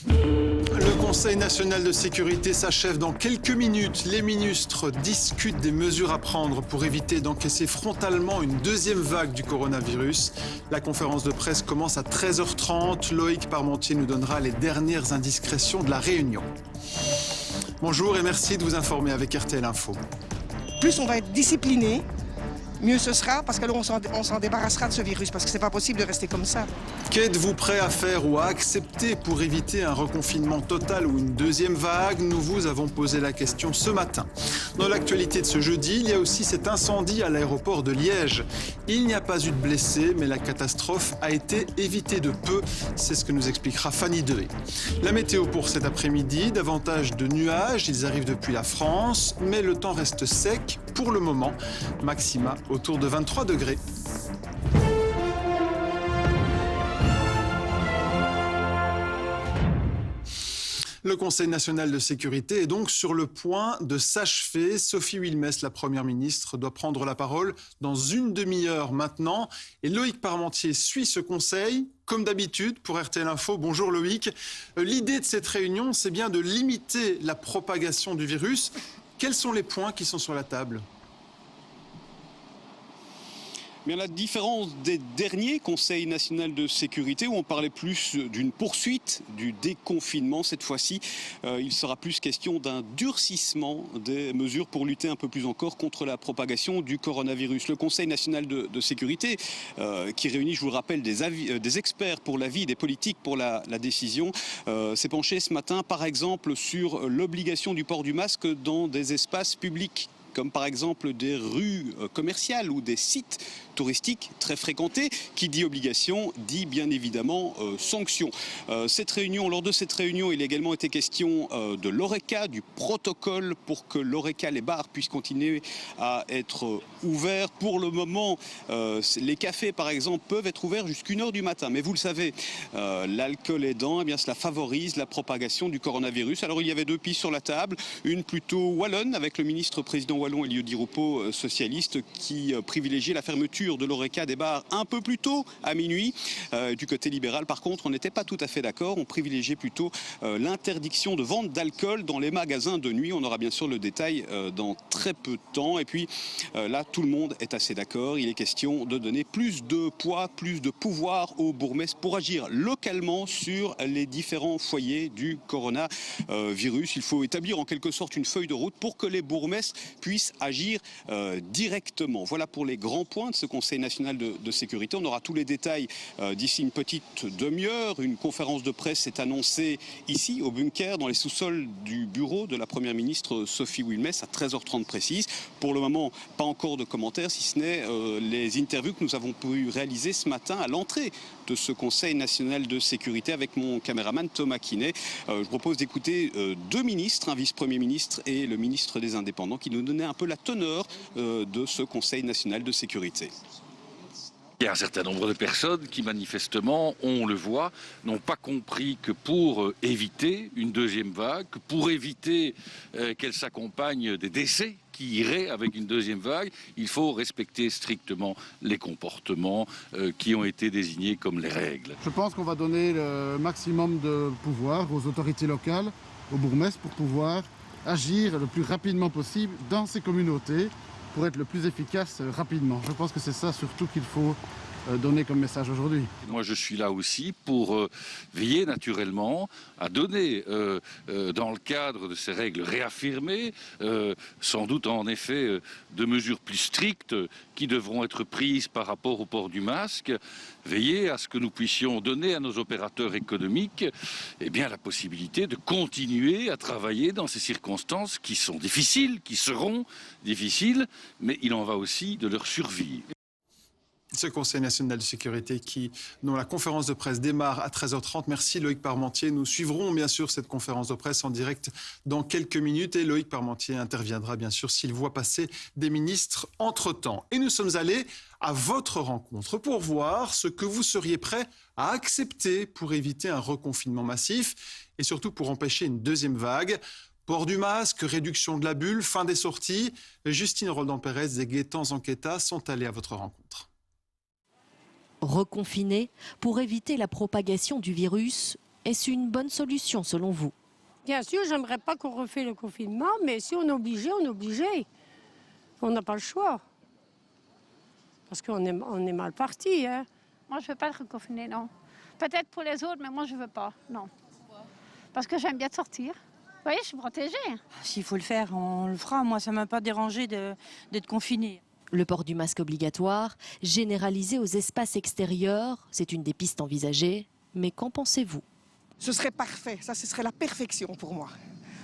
Le Conseil national de sécurité s'achève dans quelques minutes. Les ministres discutent des mesures à prendre pour éviter d'encaisser frontalement une deuxième vague du coronavirus. La conférence de presse commence à 13h30. Loïc Parmentier nous donnera les dernières indiscrétions de la réunion. Bonjour et merci de vous informer avec RTL Info. Plus on va être discipliné, mieux ce sera, parce que là, on s'en débarrassera de ce virus, parce que c'est pas possible de rester comme ça. Qu'êtes-vous prêt à faire ou à accepter pour éviter un reconfinement total ou une deuxième vague? Nous vous avons posé la question ce matin. Dans l'actualité de ce jeudi, il y a aussi cet incendie à l'aéroport de Liège. Il n'y a pas eu de blessés, mais la catastrophe a été évitée de peu. C'est ce que nous expliquera Fanny Dehé. La météo pour cet après-midi, davantage de nuages, ils arrivent depuis la France, mais le temps reste sec pour le moment. Maxima autour de 23 degrés. Le Conseil national de sécurité est donc sur le point de s'achever. Sophie Wilmès, la Première ministre, doit prendre la parole dans une demi-heure maintenant. Et Loïc Parmentier suit ce conseil, comme d'habitude, pour RTL Info. Bonjour Loïc. L'idée de cette réunion, c'est bien de limiter la propagation du virus. Quels sont les points qui sont sur la table ? Bien, la différence des derniers conseils nationaux de sécurité où on parlait plus d'une poursuite du déconfinement, cette fois-ci, il sera plus question d'un durcissement des mesures pour lutter un peu plus encore contre la propagation du coronavirus. Le Conseil national de sécurité, qui réunit, je vous le rappelle, des experts pour l'avis, des politiques pour la décision, s'est penché ce matin, par exemple, sur l'obligation du port du masque dans des espaces publics, comme par exemple des rues commerciales ou des sites touristiques très fréquentés. Qui dit obligation dit bien évidemment sanction. Lors de cette réunion, il a également été question de l'ORECA, du protocole pour que l'ORECA, les bars, puissent continuer à être ouverts. Pour le moment, les cafés par exemple peuvent être ouverts jusqu'à 1h du matin. Mais vous le savez, l'alcool aidant, eh bien, cela favorise la propagation du coronavirus. Alors il y avait deux pistes sur la table, une plutôt wallonne avec le ministre-président wallon Elio Di Rupo, socialiste, qui privilégiait la fermeture de l'ORECA des bars un peu plus tôt, à minuit. Du côté libéral, par contre, on n'était pas tout à fait d'accord. On privilégiait plutôt l'interdiction de vente d'alcool dans les magasins de nuit. On aura bien sûr le détail dans très peu de temps. Et puis là, tout le monde est assez d'accord. Il est question de donner plus de poids, plus de pouvoir aux bourgmestres pour agir localement sur les différents foyers du coronavirus. Il faut établir en quelque sorte une feuille de route pour que les bourgmestres puissent agir directement. Voilà pour les grands points de ce Conseil national de sécurité. On aura tous les détails d'ici une petite demi-heure. Une conférence de presse est annoncée ici, au bunker, dans les sous-sols du bureau de la Première ministre Sophie Wilmès, à 13h30 précise. Pour le moment, pas encore de commentaires, si ce n'est les interviews que nous avons pu réaliser ce matin à l'entrée de ce Conseil national de sécurité avec mon caméraman Thomas Quinet. Je vous propose d'écouter deux ministres, un vice-premier ministre et le ministre des Indépendants, qui nous donnaient un peu la teneur de ce Conseil national de sécurité. Il y a un certain nombre de personnes qui manifestement, on le voit, n'ont pas compris que pour éviter une deuxième vague, que pour éviter qu'elle s'accompagne des décès qui iraient avec une deuxième vague, il faut respecter strictement les comportements qui ont été désignés comme les règles. Je pense qu'on va donner le maximum de pouvoir aux autorités locales, aux bourgmestres, pour pouvoir agir le plus rapidement possible dans ces communautés, pour être le plus efficace rapidement. Je pense que c'est ça surtout qu'il faut donner comme message aujourd'hui. Moi je suis là aussi pour veiller naturellement à donner dans le cadre de ces règles réaffirmées, sans doute en effet de mesures plus strictes qui devront être prises par rapport au port du masque, veiller à ce que nous puissions donner à nos opérateurs économiques la possibilité de continuer à travailler dans ces circonstances qui sont difficiles, qui seront difficiles, mais il en va aussi de leur survie. Ce Conseil national de sécurité dont la conférence de presse démarre à 13h30. Merci Loïc Parmentier. Nous suivrons bien sûr cette conférence de presse en direct dans quelques minutes et Loïc Parmentier interviendra bien sûr s'il voit passer des ministres entre-temps. Et nous sommes allés à votre rencontre pour voir ce que vous seriez prêt à accepter pour éviter un reconfinement massif et surtout pour empêcher une deuxième vague. Port du masque, réduction de la bulle, fin des sorties. Justine Roldan-Pérez et Gaëtan Zanquetta sont allés à votre rencontre. Reconfiner pour éviter la propagation du virus, Est-ce une bonne solution selon vous? Bien sûr, j'aimerais pas qu'on refait le confinement, mais si on est obligé, on est obligé. On n'a pas le choix. Parce qu'on est mal parti. Hein. Moi, je ne veux pas être confinée, non. Peut-être pour les autres, mais moi, je ne veux pas, non. Pourquoi? Parce que j'aime bien sortir. Vous voyez, je suis protégée. S'il faut le faire, on le fera. Moi, ça ne m'a pas dérangé d'être confinée. Le port du masque obligatoire, généralisé aux espaces extérieurs, c'est une des pistes envisagées. Mais qu'en pensez-vous? Ce serait parfait, ça ce serait la perfection pour moi.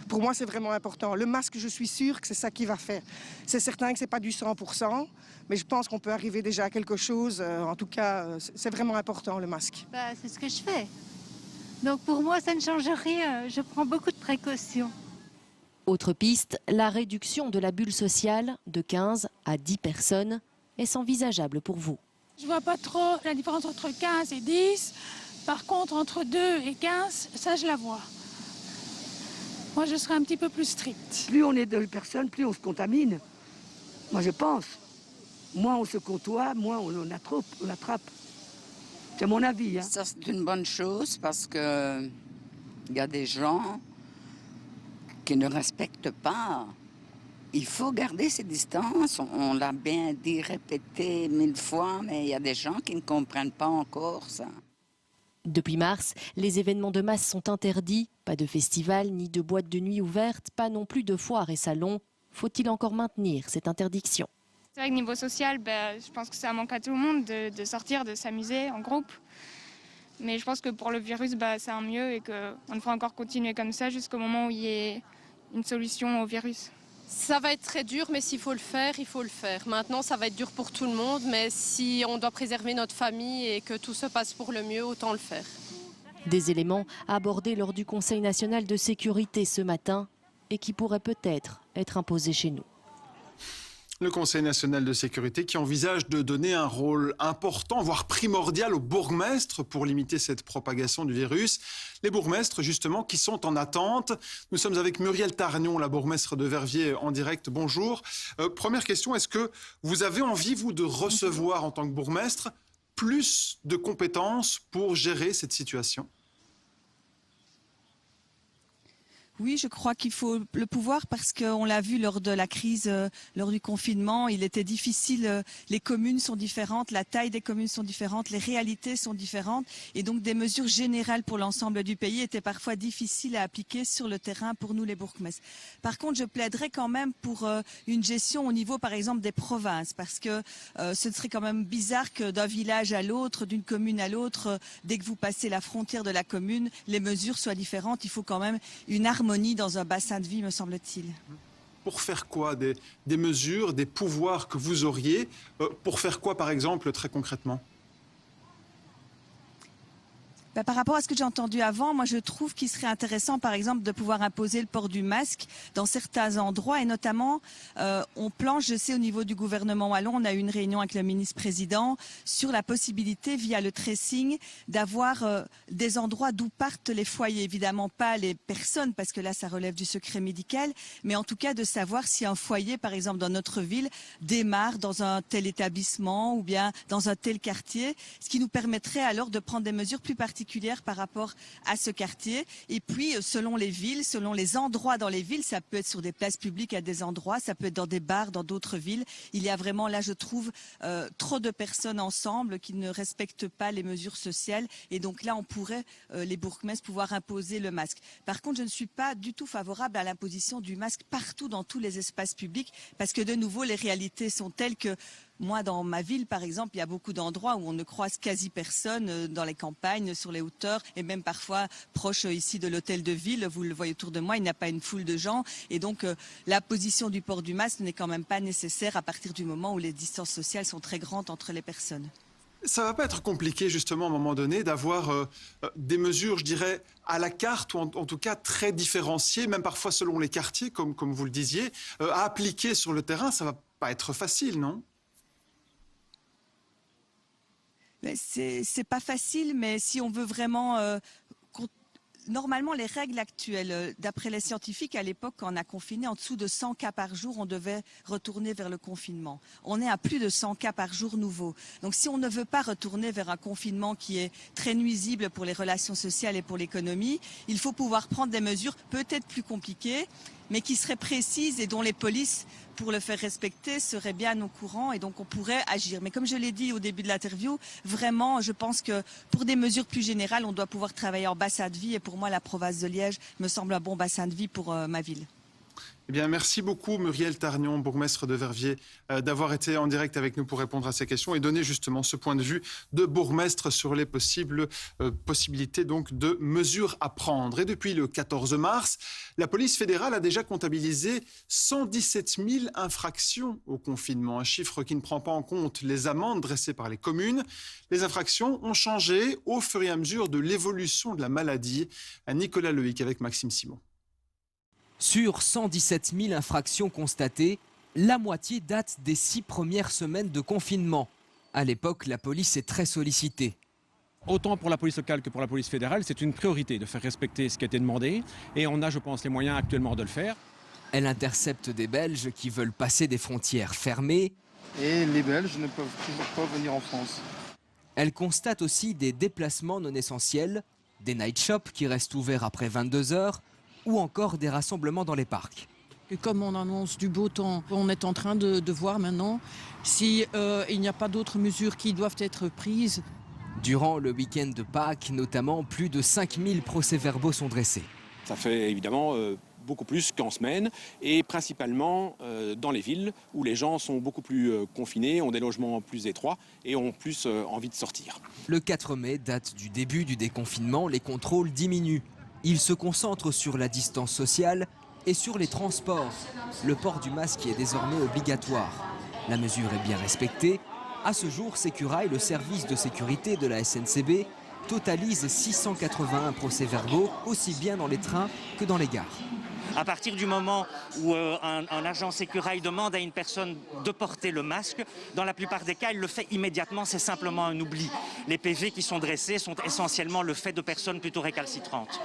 Pour moi c'est vraiment important. Le masque, je suis sûre que c'est ça qui va faire. C'est certain que ce n'est pas du 100%, mais je pense qu'on peut arriver déjà à quelque chose. En tout cas, c'est vraiment important le masque. C'est ce que je fais. Donc pour moi, ça ne change rien. Je prends beaucoup de précautions. Autre piste, la réduction de la bulle sociale de 15 à 10 personnes. Est-ce envisageable pour vous? Je ne vois pas trop la différence entre 15 et 10. Par contre, entre 2 et 15, ça, je la vois. Moi, je serais un petit peu plus stricte. Plus on est de personnes, plus on se contamine. Moi, je pense. Moins on se côtoie, moins on attrape. C'est mon avis. Hein. Ça, c'est une bonne chose parce que il y a des gens qui ne respectent pas. Il faut garder ses distances. On l'a bien dit, répété 1000 fois, mais il y a des gens qui ne comprennent pas encore ça. Depuis mars, les événements de masse sont interdits. Pas de festival ni de boîtes de nuit ouvertes, pas non plus de foires et salons. Faut-il encore maintenir cette interdiction? C'est vrai que niveau social, je pense que ça manque à tout le monde de sortir, de s'amuser en groupe. Mais je pense que pour le virus, c'est un mieux et qu'on devrait encore continuer comme ça jusqu'au moment où il y ait une solution au virus. Ça va être très dur, mais s'il faut le faire, il faut le faire. Maintenant, ça va être dur pour tout le monde, mais si on doit préserver notre famille et que tout se passe pour le mieux, autant le faire. Des éléments abordés lors du Conseil national de sécurité ce matin et qui pourraient peut-être être imposés chez nous. Le Conseil national de sécurité qui envisage de donner un rôle important, voire primordial aux bourgmestres pour limiter cette propagation du virus. Les bourgmestres, justement, qui sont en attente. Nous sommes avec Muriel Targnon, la bourgmestre de Verviers, en direct. Bonjour. Première question, est-ce que vous avez envie, vous, de recevoir en tant que bourgmestre plus de compétences pour gérer cette situation ? Oui, je crois qu'il faut le pouvoir parce qu'on l'a vu lors de la crise, lors du confinement, il était difficile, les communes sont différentes, la taille des communes sont différentes, les réalités sont différentes et donc des mesures générales pour l'ensemble du pays étaient parfois difficiles à appliquer sur le terrain pour nous les bourgmestres. Par contre, je plaiderais quand même pour une gestion au niveau par exemple des provinces parce que ce serait quand même bizarre que d'un village à l'autre, d'une commune à l'autre, dès que vous passez la frontière de la commune, les mesures soient différentes. Il faut quand même une harmonie dans un bassin de vie, me semble-t-il. Pour faire quoi? Des mesures, des pouvoirs que vous auriez, pour faire quoi, par exemple, très concrètement? Par rapport à ce que j'ai entendu avant, moi je trouve qu'il serait intéressant par exemple de pouvoir imposer le port du masque dans certains endroits et notamment on planche, je sais au niveau du gouvernement wallon, on a eu une réunion avec le ministre-président sur la possibilité via le tracing d'avoir des endroits d'où partent les foyers, évidemment pas les personnes parce que là ça relève du secret médical, mais en tout cas de savoir si un foyer par exemple dans notre ville démarre dans un tel établissement ou bien dans un tel quartier, ce qui nous permettrait alors de prendre des mesures plus particulières par rapport à ce quartier. Et puis, selon les villes, selon les endroits dans les villes, ça peut être sur des places publiques à des endroits, ça peut être dans des bars, dans d'autres villes. Il y a vraiment, là, je trouve, trop de personnes ensemble qui ne respectent pas les mesures sociales. Et donc là, on pourrait, les bourgmestres, pouvoir imposer le masque. Par contre, je ne suis pas du tout favorable à l'imposition du masque partout dans tous les espaces publics, parce que de nouveau, les réalités sont telles que moi, dans ma ville, par exemple, il y a beaucoup d'endroits où on ne croise quasi personne dans les campagnes, sur les hauteurs, et même parfois proche ici de l'hôtel de ville. Vous le voyez autour de moi, il n'y a pas une foule de gens. Et donc, la position du port du masque n'est quand même pas nécessaire à partir du moment où les distances sociales sont très grandes entre les personnes. Ça ne va pas être compliqué, justement, à un moment donné, d'avoir des mesures, je dirais, à la carte, ou en tout cas très différenciées, même parfois selon les quartiers, comme vous le disiez, à appliquer sur le terrain. Ça ne va pas être facile, non ? C'est pas facile, mais si on veut vraiment Normalement, les règles actuelles, d'après les scientifiques, à l'époque, quand on a confiné, en dessous de 100 cas par jour, on devait retourner vers le confinement. On est à plus de 100 cas par jour nouveaux. Donc si on ne veut pas retourner vers un confinement qui est très nuisible pour les relations sociales et pour l'économie, il faut pouvoir prendre des mesures peut-être plus compliquées, mais qui seraient précises et dont les polices, pour le faire respecter, seraient bien au courant et donc on pourrait agir. Mais comme je l'ai dit au début de l'interview, vraiment, je pense que pour des mesures plus générales, on doit pouvoir travailler en bassin de vie et pour moi, la province de Liège me semble un bon bassin de vie pour ma ville. Eh bien, merci beaucoup Muriel Targnon, bourgmestre de Verviers, d'avoir été en direct avec nous pour répondre à ces questions et donner justement ce point de vue de bourgmestre sur les possibilités donc de mesures à prendre. Et depuis le 14 mars, la police fédérale a déjà comptabilisé 117 000 infractions au confinement, un chiffre qui ne prend pas en compte les amendes dressées par les communes. Les infractions ont changé au fur et à mesure de l'évolution de la maladie. À Nicolas Loïc avec Maxime Simon. Sur 117 000 infractions constatées, la moitié date des 6 premières semaines de confinement. À l'époque, la police est très sollicitée. Autant pour la police locale que pour la police fédérale, c'est une priorité de faire respecter ce qui a été demandé. Et on a, je pense, les moyens actuellement de le faire. Elle intercepte des Belges qui veulent passer des frontières fermées. Et les Belges ne peuvent toujours pas venir en France. Elle constate aussi des déplacements non essentiels, des night shops qui restent ouverts après 22 heures, ou encore des rassemblements dans les parcs. Et comme on annonce du beau temps, on est en train de voir maintenant s'il n'y a pas d'autres mesures qui doivent être prises. Durant le week-end de Pâques, notamment, plus de 5000 procès-verbaux sont dressés. Ça fait évidemment beaucoup plus qu'en semaine et principalement dans les villes où les gens sont beaucoup plus confinés, ont des logements plus étroits et ont plus envie de sortir. Le 4 mai, date du début du déconfinement, les contrôles diminuent. Ils se concentrent sur la distance sociale et sur les transports. Le port du masque est désormais obligatoire. La mesure est bien respectée. À ce jour, Sécurail, le service de sécurité de la SNCB, totalise 681 procès-verbaux, aussi bien dans les trains que dans les gares. À partir du moment où un agent Sécurail demande à une personne de porter le masque, dans la plupart des cas, il le fait immédiatement, c'est simplement un oubli. Les PV qui sont dressés sont essentiellement le fait de personnes plutôt récalcitrantes.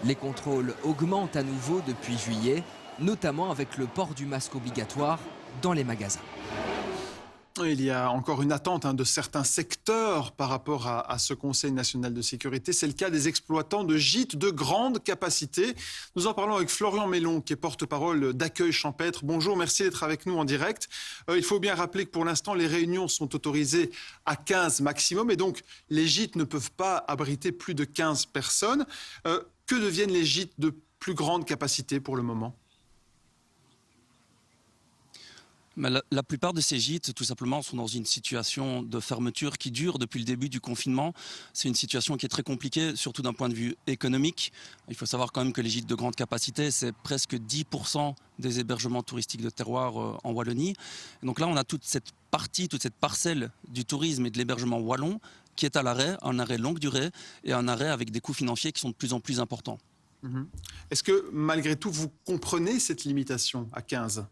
Les contrôles augmentent à nouveau depuis juillet, notamment avec le port du masque obligatoire dans les magasins. Il y a encore une attente de certains secteurs par rapport à ce Conseil national de sécurité. C'est le cas des exploitants de gîtes de grande capacité. Nous en parlons avec Florian Mélon, qui est porte-parole d'Accueil Champêtre. Bonjour, merci d'être avec nous en direct. Il faut bien rappeler que pour l'instant, les réunions sont autorisées à 15 maximum. Et donc, les gîtes ne peuvent pas abriter plus de 15 personnes. Que deviennent les gîtes de plus grande capacité pour le moment ? Mais la plupart de ces gîtes, tout simplement, sont dans une situation de fermeture qui dure depuis le début du confinement. C'est une situation qui est très compliquée, surtout d'un point de vue économique. Il faut savoir quand même que les gîtes de grande capacité, c'est presque 10% des hébergements touristiques de terroir en Wallonie. Et donc là, on a toute cette partie, toute cette parcelle du tourisme et de l'hébergement wallon qui est à l'arrêt, un arrêt longue durée et un arrêt avec des coûts financiers qui sont de plus en plus importants. Est-ce que, malgré tout, vous comprenez cette limitation à 15 ?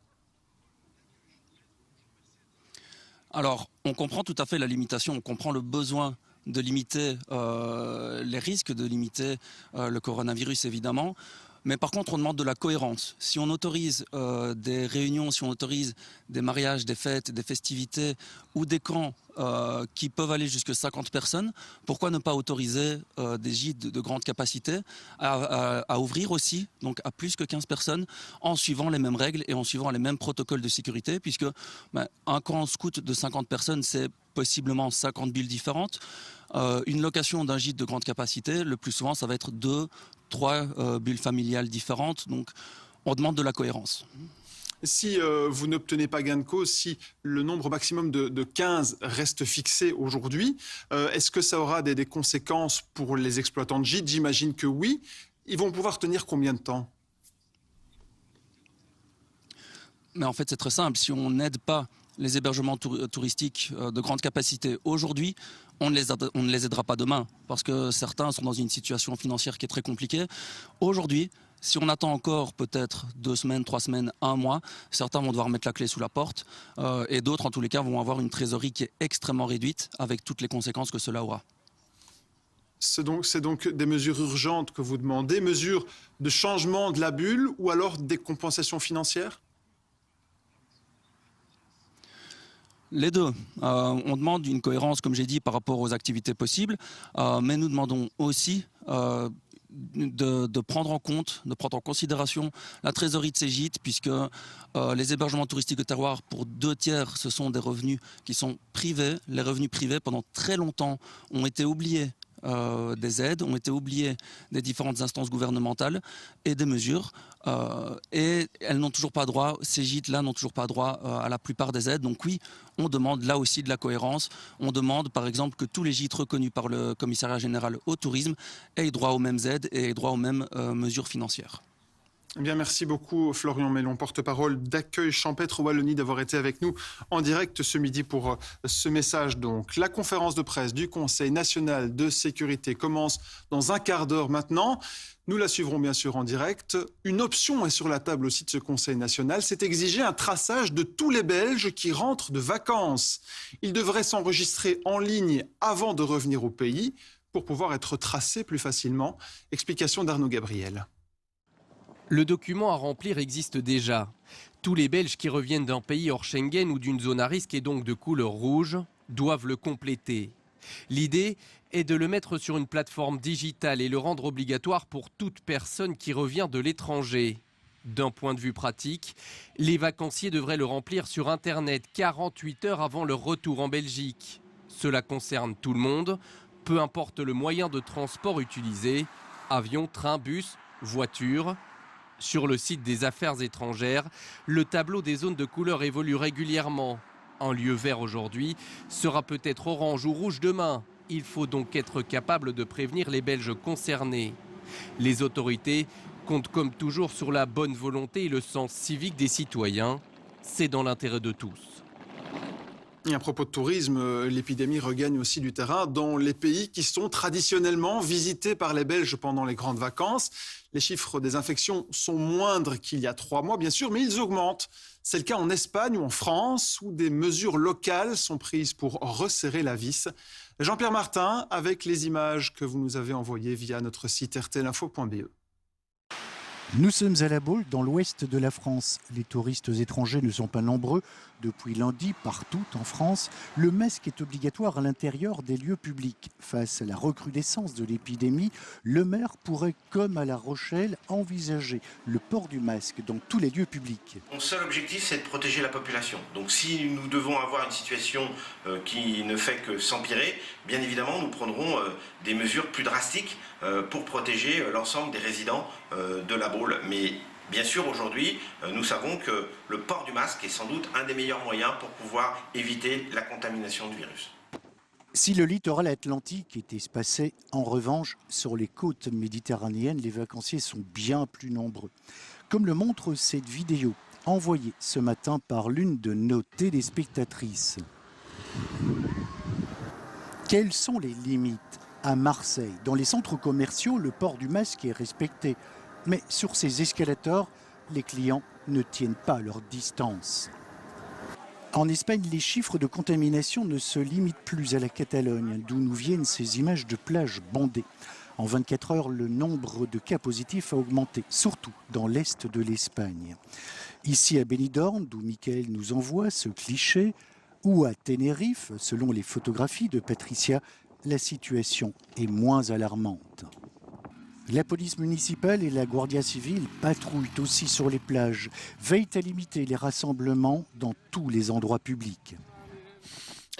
Alors, on comprend tout à fait la limitation, on comprend le besoin de limiter les risques, de limiter le coronavirus évidemment. Mais par contre, on demande de la cohérence. Si on autorise des réunions, si on autorise des mariages, des fêtes, des festivités ou des camps qui peuvent aller jusqu'à 50 personnes, pourquoi ne pas autoriser des gîtes de grande capacité à ouvrir aussi, donc à plus que 15 personnes, en suivant les mêmes règles et en suivant les mêmes protocoles de sécurité, puisque un camp scout de 50 personnes, c'est possiblement 50 bulles différentes. Une location d'un gîte de grande capacité, le plus souvent, ça va être 2-3 bulles familiales différentes. Donc, on demande de la cohérence. Si vous n'obtenez pas gain de cause, si le nombre maximum de 15 reste fixé aujourd'hui, est-ce que ça aura des conséquences pour les exploitants de gîtes ? J'imagine que oui. Ils vont pouvoir tenir combien de temps ? Mais en fait, c'est très simple. Si on n'aide pas les hébergements touristiques de grande capacité aujourd'hui, on ne les aidera pas demain, parce que certains sont dans une situation financière qui est très compliquée. Aujourd'hui, si on attend encore peut-être 2 semaines, 3 semaines, 1 mois, certains vont devoir mettre la clé sous la porte et d'autres, en tous les cas, vont avoir une trésorerie qui est extrêmement réduite avec toutes les conséquences que cela aura. C'est donc des mesures urgentes que vous demandez, mesures de changement de la bulle ou alors des compensations financières? Les deux. On demande une cohérence, comme j'ai dit, par rapport aux activités possibles, mais nous demandons aussi de prendre en considération la trésorerie de ces gîtes, puisque les hébergements touristiques de terroir, pour 2/3, ce sont des revenus qui sont privés. Les revenus privés, pendant très longtemps, ont été oubliés des aides, ont été oubliés des différentes instances gouvernementales et des mesures. Et elles n'ont toujours pas droit, ces gîtes-là n'ont toujours pas droit à la plupart des aides. Donc oui, on demande là aussi de la cohérence. On demande par exemple que tous les gîtes reconnus par le commissariat général au tourisme aient droit aux mêmes aides et aient droit aux mêmes mesures financières. Eh bien, merci beaucoup Florian Mellon, porte-parole d'Accueil Champêtre Wallonie, d'avoir été avec nous en direct ce midi pour ce message. Donc, la conférence de presse du Conseil national de sécurité commence dans un quart d'heure maintenant. Nous la suivrons bien sûr en direct. Une option est sur la table aussi de ce Conseil national, c'est exiger un traçage de tous les Belges qui rentrent de vacances. Ils devraient s'enregistrer en ligne avant de revenir au pays pour pouvoir être tracés plus facilement. Explication d'Arnaud Gabriel. Le document à remplir existe déjà. Tous les Belges qui reviennent d'un pays hors Schengen ou d'une zone à risque et donc de couleur rouge doivent le compléter. L'idée est de le mettre sur une plateforme digitale et le rendre obligatoire pour toute personne qui revient de l'étranger. D'un point de vue pratique, les vacanciers devraient le remplir sur Internet 48 heures avant leur retour en Belgique. Cela concerne tout le monde, peu importe le moyen de transport utilisé, avion, train, bus, voiture. Sur le site des Affaires étrangères, le tableau des zones de couleur évolue régulièrement. Un lieu vert aujourd'hui sera peut-être orange ou rouge demain. Il faut donc être capable de prévenir les Belges concernés. Les autorités comptent comme toujours sur la bonne volonté et le sens civique des citoyens. C'est dans l'intérêt de tous. Et à propos de tourisme, l'épidémie regagne aussi du terrain dans les pays qui sont traditionnellement visités par les Belges pendant les grandes vacances. Les chiffres des infections sont moindres qu'il y a 3 mois, bien sûr, mais ils augmentent. C'est le cas en Espagne ou en France, où des mesures locales sont prises pour resserrer la vis. Jean-Pierre Martin, avec les images que vous nous avez envoyées via notre site rtlinfo.be. Nous sommes à La Baule, dans l'ouest de la France. Les touristes étrangers ne sont pas nombreux. Depuis lundi, partout en France, le masque est obligatoire à l'intérieur des lieux publics. Face à la recrudescence de l'épidémie, le maire pourrait, comme à La Rochelle, envisager le port du masque dans tous les lieux publics. Mon seul objectif, c'est de protéger la population. Donc si nous devons avoir une situation qui ne fait que s'empirer, bien évidemment, nous prendrons des mesures plus drastiques pour protéger l'ensemble des résidents de La Baule. Mais bien sûr, aujourd'hui, nous savons que le port du masque est sans doute un des meilleurs moyens pour pouvoir éviter la contamination du virus. Si le littoral atlantique est espacé, en revanche, sur les côtes méditerranéennes, les vacanciers sont bien plus nombreux. Comme le montre cette vidéo, envoyée ce matin par l'une de nos téléspectatrices. Quelles sont les limites? À Marseille, dans les centres commerciaux, le port du masque est respecté. Mais sur ces escalators, les clients ne tiennent pas leur distance. En Espagne, les chiffres de contamination ne se limitent plus à la Catalogne, d'où nous viennent ces images de plages bondées. En 24 heures, le nombre de cas positifs a augmenté, surtout dans l'est de l'Espagne. Ici à Benidorm, d'où Mickaël nous envoie ce cliché, ou à Tenerife, selon les photographies de Patricia, la situation est moins alarmante. La police municipale et la Guardia Civile patrouillent aussi sur les plages, veillent à limiter les rassemblements dans tous les endroits publics.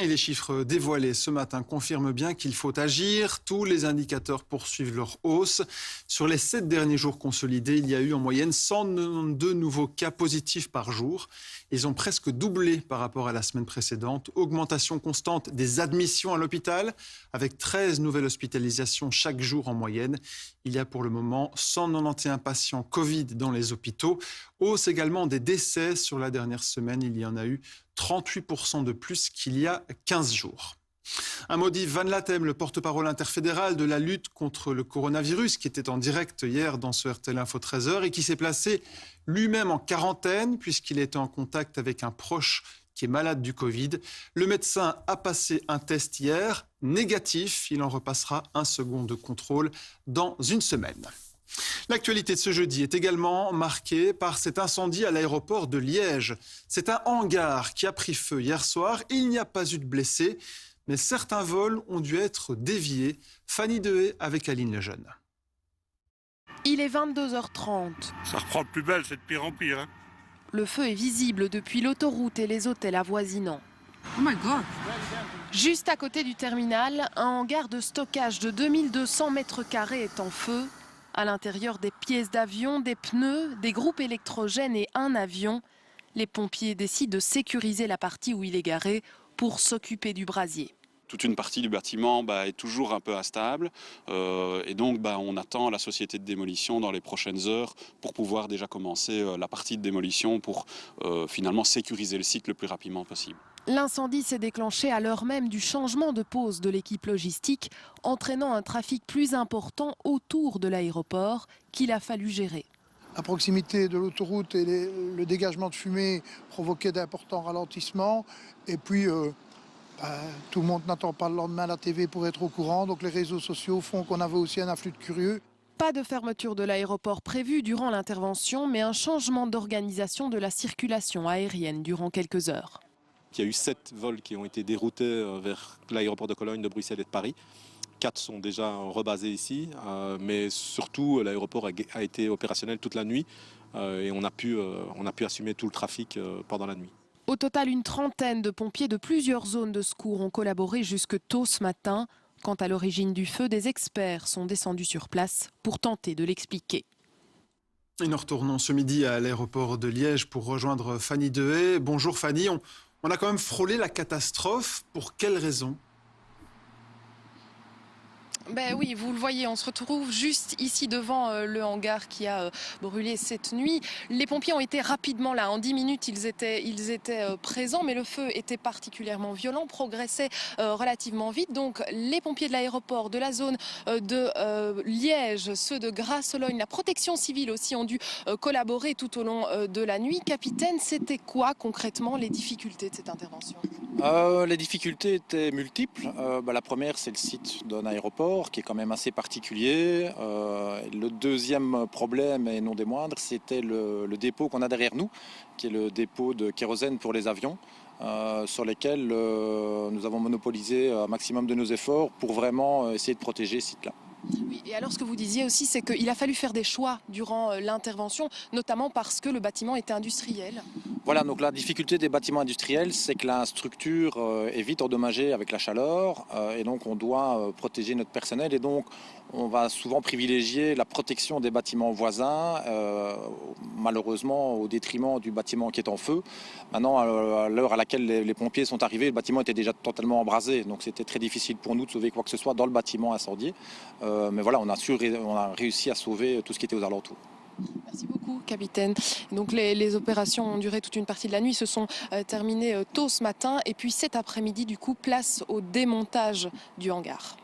Et les chiffres dévoilés ce matin confirment bien qu'il faut agir. Tous les indicateurs poursuivent leur hausse. Sur les 7 derniers jours consolidés, il y a eu en moyenne 192 nouveaux cas positifs par jour. Ils ont presque doublé par rapport à la semaine précédente. Augmentation constante des admissions à l'hôpital, avec 13 nouvelles hospitalisations chaque jour en moyenne. Il y a pour le moment 191 patients Covid dans les hôpitaux. Hausse également des décès. Sur la dernière semaine, il y en a eu 38% de plus qu'il y a 15 jours. Un mot d'Yves Van Latem, le porte-parole interfédéral de la lutte contre le coronavirus, qui était en direct hier dans ce RTL Info 13h et qui s'est placé lui-même en quarantaine puisqu'il était en contact avec un proche qui est malade du Covid. Le médecin a passé un test hier, négatif. Il en repassera un second de contrôle dans une semaine. L'actualité de ce jeudi est également marquée par cet incendie à l'aéroport de Liège. C'est un hangar qui a pris feu hier soir. Il n'y a pas eu de blessés, mais certains vols ont dû être déviés. Fanny Dehaye avec Aline Lejeune. Il est 22h30. Ça reprend de plus belle, c'est de pire en pire. Le feu est visible depuis l'autoroute et les hôtels avoisinants. Oh my God! Juste à côté du terminal, un hangar de stockage de 2200 mètres carrés est en feu. À l'intérieur, des pièces d'avion, des pneus, des groupes électrogènes et un avion. Les pompiers décident de sécuriser la partie où il est garé pour s'occuper du brasier. Toute une partie du bâtiment est toujours un peu instable et donc on attend la société de démolition dans les prochaines heures pour pouvoir déjà commencer la partie de démolition pour finalement sécuriser le site le plus rapidement possible. L'incendie s'est déclenché à l'heure même du changement de pose de l'équipe logistique, entraînant un trafic plus important autour de l'aéroport qu'il a fallu gérer. À proximité de l'autoroute et le dégagement de fumée provoquait d'importants ralentissements et puis tout le monde n'attend pas le lendemain la TV pour être au courant, donc les réseaux sociaux font qu'on avait aussi un afflux de curieux. Pas de fermeture de l'aéroport prévue durant l'intervention, mais un changement d'organisation de la circulation aérienne durant quelques heures. Il y a eu 7 vols qui ont été déroutés vers l'aéroport de Cologne, de Bruxelles et de Paris. 4 sont déjà rebasés ici, mais surtout l'aéroport a été opérationnel toute la nuit et on a pu assumer tout le trafic pendant la nuit. Au total, une trentaine de pompiers de plusieurs zones de secours ont collaboré jusque tôt ce matin. Quant à l'origine du feu, des experts sont descendus sur place pour tenter de l'expliquer. Et nous retournons ce midi à l'aéroport de Liège pour rejoindre Fanny Dehaye. Bonjour Fanny, on a quand même frôlé la catastrophe. Pour quelles raisons ? Oui, vous le voyez, on se retrouve juste ici devant le hangar qui a brûlé cette nuit. Les pompiers ont été rapidement là. En 10 minutes, ils étaient présents, mais le feu était particulièrement violent, progressait relativement vite. Donc, les pompiers de l'aéroport, de la zone de Liège, ceux de Grasse-Sologne, la protection civile aussi ont dû collaborer tout au long de la nuit. Capitaine, c'était quoi concrètement les difficultés de cette intervention ? Les difficultés étaient multiples. La première, c'est le site d'un aéroport qui est quand même assez particulier. Le deuxième problème, et non des moindres, c'était le dépôt qu'on a derrière nous, qui est le dépôt de kérosène pour les avions, sur lesquels nous avons monopolisé un maximum de nos efforts pour vraiment essayer de protéger ce site-là. Oui, et alors ce que vous disiez aussi, c'est qu'il a fallu faire des choix durant l'intervention, notamment parce que le bâtiment était industriel. Voilà, donc la difficulté des bâtiments industriels, c'est que la structure est vite endommagée avec la chaleur et donc on doit protéger notre personnel et donc on va souvent privilégier la protection des bâtiments voisins, malheureusement au détriment du bâtiment qui est en feu. Maintenant, à l'heure à laquelle les pompiers sont arrivés, le bâtiment était déjà totalement embrasé, donc c'était très difficile pour nous de sauver quoi que ce soit dans le bâtiment incendié. Mais voilà, on a réussi à sauver tout ce qui était aux alentours. Merci beaucoup, capitaine. Donc les opérations ont duré toute une partie de la nuit, se sont terminées tôt ce matin. Et puis cet après-midi, du coup, place au démontage du hangar.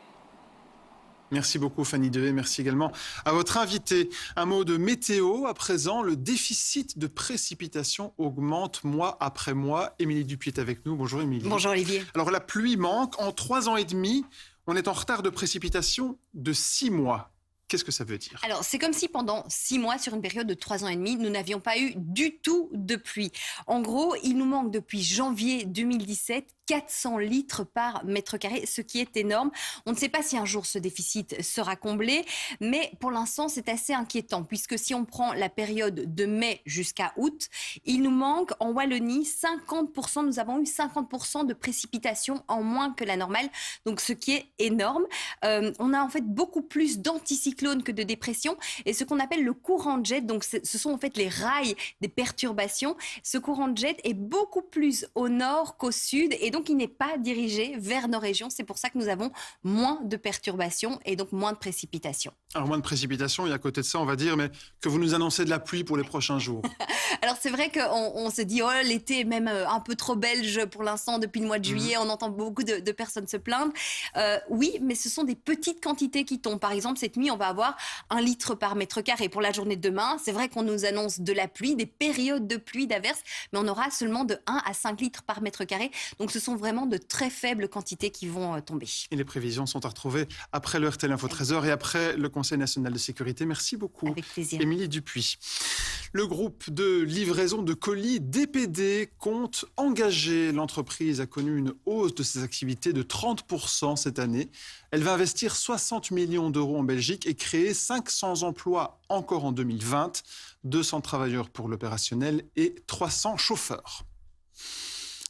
Merci beaucoup Fanny Dehaye, merci également à votre invité. Un mot de météo à présent, le déficit de précipitations augmente mois après mois. Émilie Dupuy est avec nous, bonjour Émilie. Bonjour Olivier. Alors la pluie manque, en 3 ans et demi, on est en retard de précipitation de 6 mois. Qu'est-ce que ça veut dire ? Alors, c'est comme si pendant 6 mois, sur une période de 3 ans et demi, nous n'avions pas eu du tout de pluie. En gros, il nous manque depuis janvier 2017 400 litres par mètre carré, ce qui est énorme. On ne sait pas si un jour ce déficit sera comblé, mais pour l'instant, c'est assez inquiétant, puisque si on prend la période de mai jusqu'à août, il nous manque en Wallonie 50%, nous avons eu 50% de précipitations en moins que la normale, donc ce qui est énorme. On a en fait beaucoup plus d'anticyclones que de dépressions, et ce qu'on appelle le courant de jet, donc ce sont en fait les rails des perturbations. Ce courant de jet est beaucoup plus au nord qu'au sud, et donc il n'est pas dirigé vers nos régions. C'est pour ça que nous avons moins de perturbations et donc moins de précipitations. Alors moins de précipitations, et à côté de ça, on va dire mais que vous nous annoncez de la pluie pour les prochains jours. Alors c'est vrai qu'on se dit, oh l'été est même un peu trop belge pour l'instant depuis le mois de juillet, on entend beaucoup de personnes se plaindre. Oui, mais ce sont des petites quantités qui tombent. Par exemple, cette nuit, on va va avoir 1 litre par mètre carré. Pour la journée de demain, c'est vrai qu'on nous annonce de la pluie, des périodes de pluie, d'averses, mais on aura seulement de 1 à 5 litres par mètre carré. Donc ce sont vraiment de très faibles quantités qui vont tomber. Et les prévisions sont à retrouver après le RTL Info 13h et après le Conseil national de sécurité. Merci beaucoup, avec plaisir. Émilie Dupuis. Le groupe de livraison de colis DPD compte engager. L'entreprise a connu une hausse de ses activités de 30% cette année. Elle va investir 60 millions d'euros en Belgique et créer 500 emplois encore en 2020. 200 travailleurs pour l'opérationnel et 300 chauffeurs.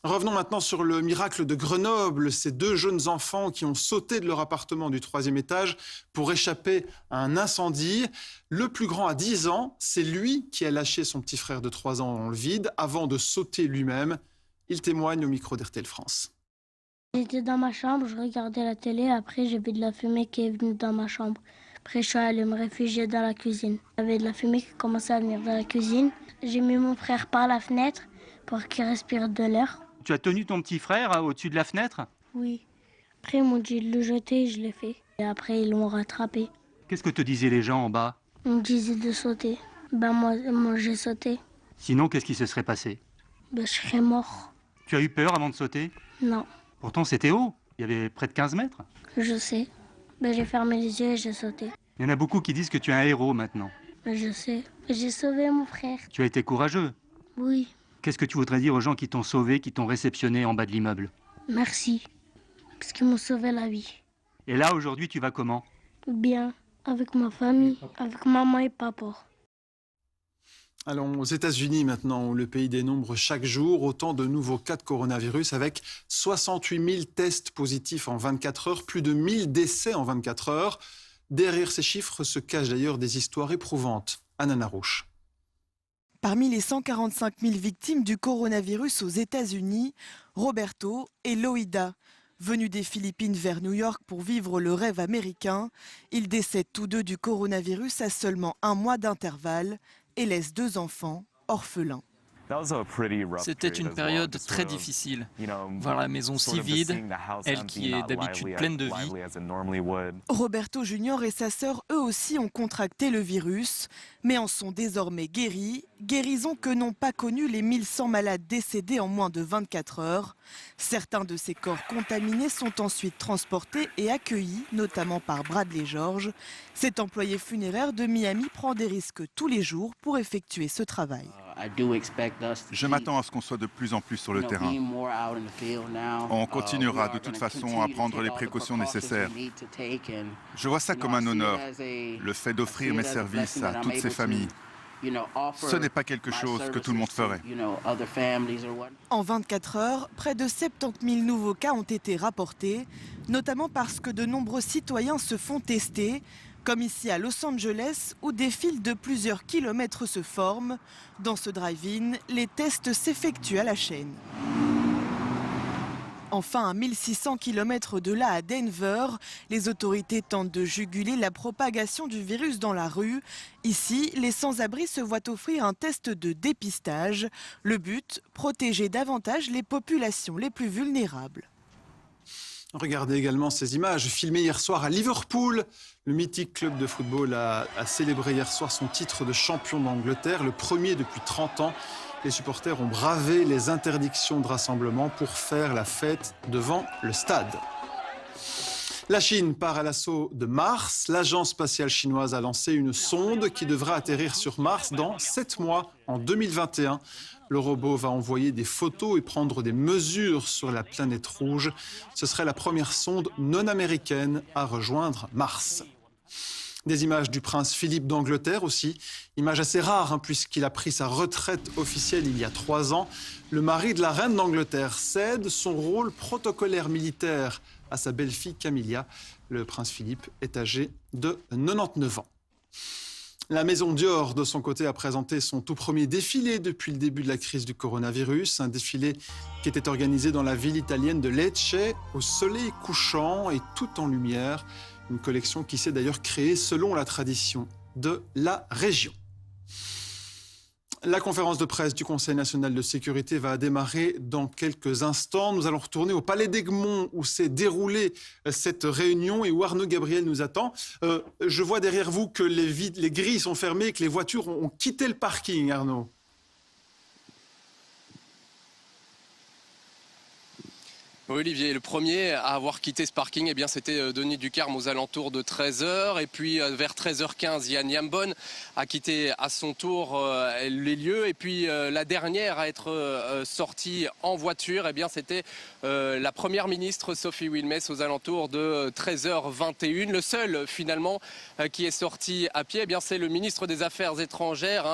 Revenons maintenant sur le miracle de Grenoble. Ces 2 jeunes enfants qui ont sauté de leur appartement du 3e étage pour échapper à un incendie. Le plus grand a 10 ans. C'est lui qui a lâché son petit frère de 3 ans dans le vide avant de sauter lui-même. Il témoigne au micro d'RTL France. J'étais dans ma chambre, je regardais la télé. Après, j'ai vu de la fumée qui est venue dans ma chambre. Après, je suis allée me réfugier dans la cuisine. Il y avait de la fumée qui commençait à venir dans la cuisine. J'ai mis mon frère par la fenêtre pour qu'il respire de l'air. Tu as tenu ton petit frère au-dessus de la fenêtre? Oui. Après, ils m'ont dit de le jeter, je l'ai fait. Et après, ils l'ont rattrapé. Qu'est-ce que te disaient les gens en bas? Ils me disaient de sauter. Moi j'ai sauté. Sinon, qu'est-ce qui se serait passé? Je serais mort. Tu as eu peur avant de sauter? Non. Pourtant, c'était haut. Il y avait près de 15 mètres. Je sais. J'ai fermé les yeux et j'ai sauté. Il y en a beaucoup qui disent que tu es un héros maintenant. Je sais. J'ai sauvé mon frère. Tu as été courageux. Oui. Qu'est-ce que tu voudrais dire aux gens qui t'ont sauvé, qui t'ont réceptionné en bas de l'immeuble? Merci. Parce qu'ils m'ont sauvé la vie. Et là, aujourd'hui, tu vas comment? Bien. Avec ma famille. Avec maman et papa. Allons aux États-Unis maintenant, où le pays dénombre chaque jour autant de nouveaux cas de coronavirus avec 68 000 tests positifs en 24 heures, plus de 1000 décès en 24 heures. Derrière ces chiffres se cachent d'ailleurs des histoires éprouvantes. Anna Narouche. Parmi les 145 000 victimes du coronavirus aux États-Unis, Roberto et Loïda. Venus des Philippines vers New York pour vivre le rêve américain, ils décèdent tous 2 du coronavirus à seulement 1 mois d'intervalle et laissent 2 enfants orphelins. C'était une période très difficile. Voir la maison si vide, elle qui est d'habitude pleine de vie. Roberto Junior et sa sœur, eux aussi, ont contracté le virus, mais en sont désormais guéris. Guérison que n'ont pas connue les 1100 malades décédés en moins de 24 heures. Certains de ces corps contaminés sont ensuite transportés et accueillis, notamment par Bradley George. Cet employé funéraire de Miami prend des risques tous les jours pour effectuer ce travail. Je m'attends à ce qu'on soit de plus en plus sur le terrain. On continuera de toute façon à prendre les précautions nécessaires. Je vois ça comme un honneur, le fait d'offrir mes services à toutes ces familles. Ce n'est pas quelque chose que tout le monde ferait. En 24 heures, près de 70 000 nouveaux cas ont été rapportés, notamment parce que de nombreux citoyens se font tester, comme ici à Los Angeles, où des files de plusieurs kilomètres se forment. Dans ce drive-in, les tests s'effectuent à la chaîne. Enfin, à 1600 km de là, à Denver, les autorités tentent de juguler la propagation du virus dans la rue. Ici, les sans-abri se voient offrir un test de dépistage. Le but, protéger davantage les populations les plus vulnérables. Regardez également ces images filmées hier soir à Liverpool. Le mythique club de football a célébré hier soir son titre de champion d'Angleterre, le premier depuis 30 ans. Les supporters ont bravé les interdictions de rassemblement pour faire la fête devant le stade. La Chine part à l'assaut de Mars. L'agence spatiale chinoise a lancé une sonde qui devra atterrir sur Mars dans 7 mois, en 2021. Le robot va envoyer des photos et prendre des mesures sur la planète rouge. Ce serait la première sonde non américaine à rejoindre Mars. Des images du prince Philippe d'Angleterre aussi. Image assez rare puisqu'il a pris sa retraite officielle il y a 3 ans. Le mari de la reine d'Angleterre cède son rôle protocolaire militaire à sa belle-fille Camilla. Le prince Philippe est âgé de 99 ans. La maison Dior, de son côté, a présenté son tout premier défilé depuis le début de la crise du coronavirus. Un défilé qui était organisé dans la ville italienne de Lecce, au soleil couchant et tout en lumière. Une collection qui s'est d'ailleurs créée selon la tradition de la région. La conférence de presse du Conseil national de sécurité va démarrer dans quelques instants. Nous allons retourner au Palais d'Egmont où s'est déroulée cette réunion et où Arnaud Gabriel nous attend. Je vois derrière vous que les grilles sont fermées et que les voitures ont quitté le parking, Arnaud. Oui, Olivier, le premier à avoir quitté ce parking, c'était Denis Ducarme aux alentours de 13h. Et puis vers 13h15, Yann Yambon a quitté à son tour les lieux. Et puis la dernière à être sortie en voiture, c'était la première ministre Sophie Wilmès aux alentours de 13h21. Le seul finalement qui est sorti à pied, c'est le ministre des Affaires étrangères,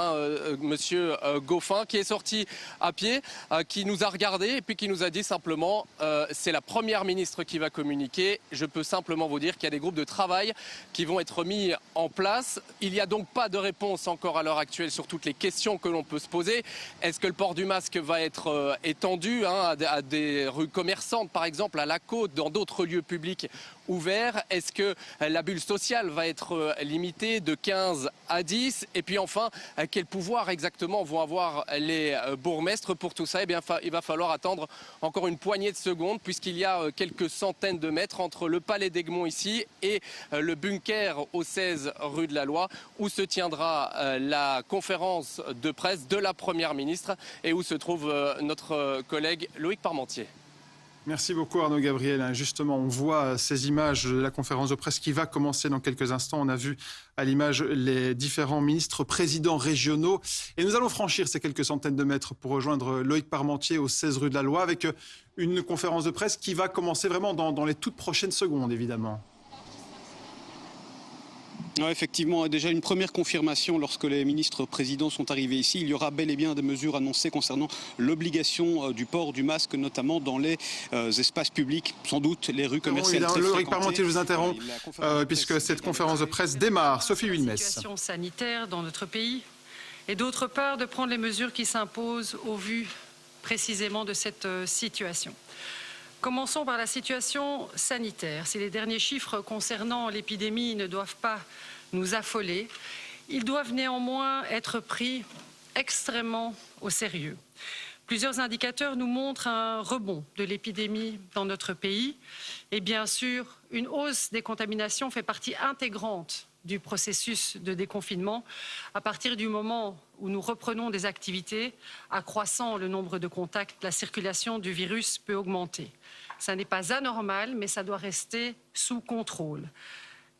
Monsieur Goffin, qui est sorti à pied, qui nous a regardé et puis qui nous a dit simplement... c'est la première ministre qui va communiquer. Je peux simplement vous dire qu'il y a des groupes de travail qui vont être mis en place. Il n'y a donc pas de réponse encore à l'heure actuelle sur toutes les questions que l'on peut se poser. Est-ce que le port du masque va être étendu à des rues commerçantes, par exemple, à la Côte, dans d'autres lieux publics ouverts? Est-ce que la bulle sociale va être limitée de 15 à 10? Et puis enfin, quel pouvoir exactement vont avoir les bourgmestres pour tout ça? Il va falloir attendre encore une poignée de secondes, puisqu'il y a quelques centaines de mètres entre le Palais d'Egmont ici et le bunker au 16 rue de la Loi, où se tiendra la conférence de presse de la Première ministre et où se trouve notre collègue Loïc Parmentier. Merci beaucoup Arnaud Gabriel. Justement, on voit ces images de la conférence de presse qui va commencer dans quelques instants. On a vu à l'image les différents ministres, présidents régionaux. Et nous allons franchir ces quelques centaines de mètres pour rejoindre Loïc Parmentier au 16 rue de la Loi avec une conférence de presse qui va commencer vraiment dans les toutes prochaines secondes, évidemment. Oui, effectivement, déjà une première confirmation lorsque les ministres présidents sont arrivés ici. Il y aura bel et bien des mesures annoncées concernant l'obligation du port du masque, notamment dans les espaces publics, sans doute les rues commerciales. Loïc Parmentier, je vous interromps, puisque cette conférence de presse démarre. Sophie Wilmès. La situation sanitaire dans notre pays et d'autre part de prendre les mesures qui s'imposent au vu précisément de cette situation. Commençons par la situation sanitaire. Si les derniers chiffres concernant l'épidémie ne doivent pas nous affoler, ils doivent néanmoins être pris extrêmement au sérieux. Plusieurs indicateurs nous montrent un rebond de l'épidémie dans notre pays et bien sûr, une hausse des contaminations fait partie intégrante du processus de déconfinement à partir du moment où nous reprenons des activités, accroissant le nombre de contacts, la circulation du virus peut augmenter. Ça n'est pas anormal, mais ça doit rester sous contrôle.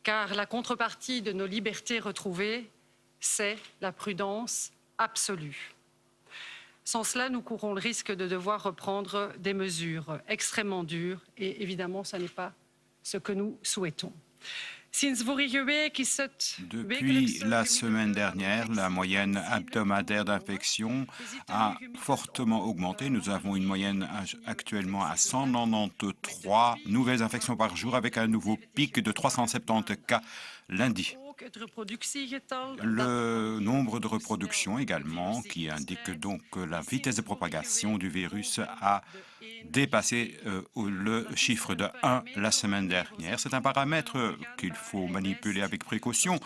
Car la contrepartie de nos libertés retrouvées, c'est la prudence absolue. Sans cela, nous courons le risque de devoir reprendre des mesures extrêmement dures et évidemment, ce n'est pas ce que nous souhaitons. Depuis la semaine dernière, la moyenne hebdomadaire d'infection a fortement augmenté. Nous avons une moyenne actuellement à 193 nouvelles infections par jour avec un nouveau pic de 370 cas lundi. Le nombre de reproductions également, qui indique donc que la vitesse de propagation du virus a dépassé le chiffre de 1 la semaine dernière. C'est un paramètre qu'il faut manipuler avec précaution,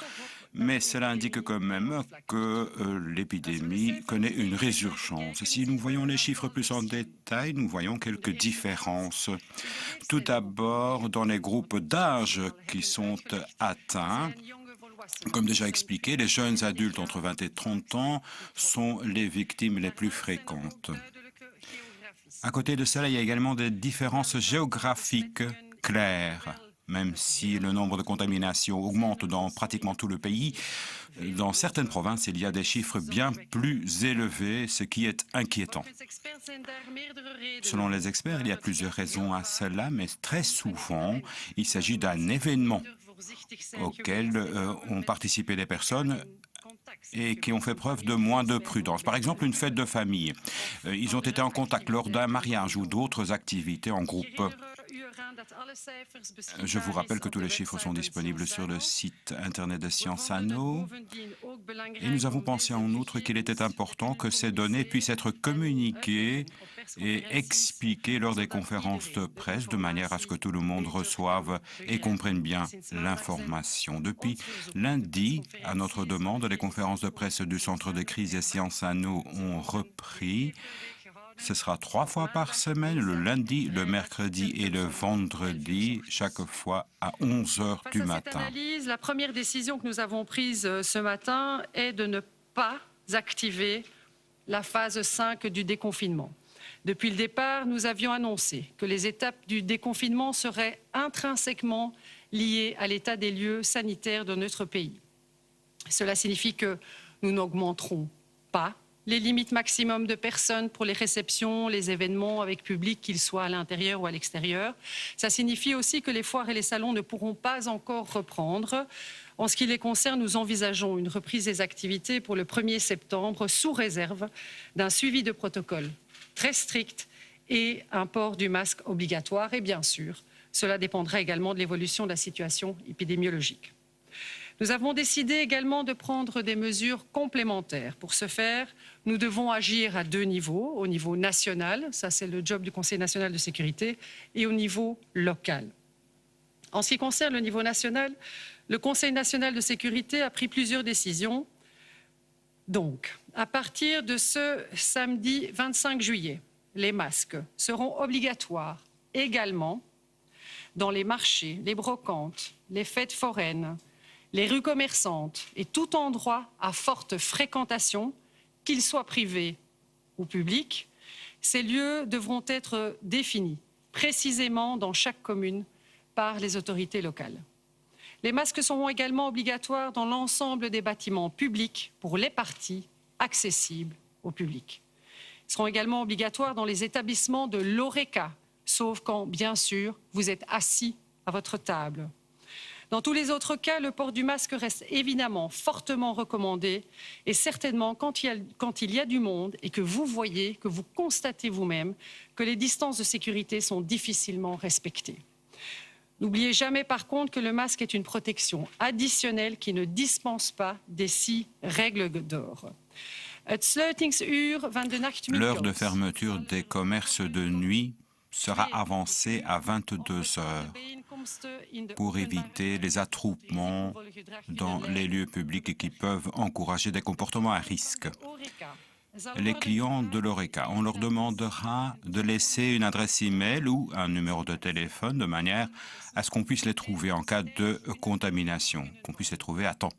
mais cela indique quand même que l'épidémie connaît une résurgence. Si nous voyons les chiffres plus en détail, nous voyons quelques différences. Tout d'abord, dans les groupes d'âge qui sont atteints, comme déjà expliqué, les jeunes adultes entre 20 et 30 ans sont les victimes les plus fréquentes. À côté de cela, il y a également des différences géographiques claires. Même si le nombre de contaminations augmente dans pratiquement tout le pays, dans certaines provinces, il y a des chiffres bien plus élevés, ce qui est inquiétant. Selon les experts, il y a plusieurs raisons à cela, mais très souvent, il s'agit d'un événement auquel ont participé des personnes et qui ont fait preuve de moins de prudence. Par exemple, une fête de famille. Ils ont été en contact lors d'un mariage ou d'autres activités en groupe. Je vous rappelle que tous les chiffres sont disponibles sur le site internet de Sciences Anno. Et nous avons pensé en outre qu'il était important que ces données puissent être communiquées et expliquées lors des conférences de presse de manière à ce que tout le monde reçoive et comprenne bien l'information. Depuis lundi, à notre demande, les conférences de presse du Centre de crise et Sciences Anno ont repris. Ce sera 3 fois par semaine, le lundi, le mercredi et le vendredi, chaque fois à 11h du matin. La première décision que nous avons prise ce matin est de ne pas activer la phase 5 du déconfinement. Depuis le départ, nous avions annoncé que les étapes du déconfinement seraient intrinsèquement liées à l'état des lieux sanitaires de notre pays. Cela signifie que nous n'augmenterons pas les limites maximum de personnes pour les réceptions, les événements avec public, qu'ils soient à l'intérieur ou à l'extérieur. Ça signifie aussi que les foires et les salons ne pourront pas encore reprendre. En ce qui les concerne, nous envisageons une reprise des activités pour le 1er septembre sous réserve d'un suivi de protocole très strict et un port du masque obligatoire. Et bien sûr, cela dépendra également de l'évolution de la situation épidémiologique. Nous avons décidé également de prendre des mesures complémentaires. Pour ce faire, nous devons agir à 2 niveaux, au niveau national, ça c'est le job du Conseil national de sécurité, et au niveau local. En ce qui concerne le niveau national, le Conseil national de sécurité a pris plusieurs décisions. Donc, à partir de ce samedi 25 juillet, les masques seront obligatoires également dans les marchés, les brocantes, les fêtes foraines, les rues commerçantes et tout endroit à forte fréquentation, qu'ils soient privés ou publics. Ces lieux devront être définis précisément dans chaque commune par les autorités locales. Les masques seront également obligatoires dans l'ensemble des bâtiments publics pour les parties accessibles au public. Ils seront également obligatoires dans les établissements de l'ORECA, sauf quand, bien sûr, vous êtes assis à votre table. Dans tous les autres cas, le port du masque reste évidemment fortement recommandé et certainement quand il y a du monde et que vous voyez, que vous constatez vous-même que les distances de sécurité sont difficilement respectées. N'oubliez jamais par contre que le masque est une protection additionnelle qui ne dispense pas des 6 règles d'or. L'heure de fermeture des commerces de nuit sera avancée à 22 heures pour éviter les attroupements dans les lieux publics qui peuvent encourager des comportements à risque. Les clients de l'ORECA, on leur demandera de laisser une adresse e-mail ou un numéro de téléphone de manière à ce qu'on puisse les trouver en cas de contamination, qu'on puisse les trouver à temps.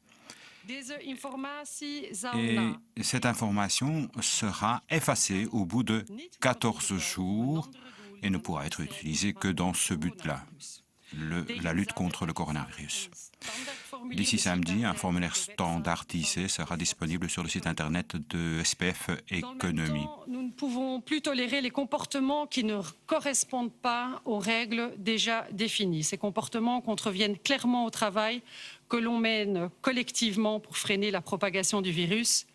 Et cette information sera effacée au bout de 14 jours et ne pourra être utilisée que dans ce but-là, la lutte contre le coronavirus. D'ici samedi, un formulaire standardisé sera disponible sur le site internet de SPF Économie. Nous ne pouvons plus tolérer les comportements qui ne correspondent pas aux règles déjà définies. Ces comportements contreviennent clairement au travail que l'on mène collectivement pour freiner la propagation du virus.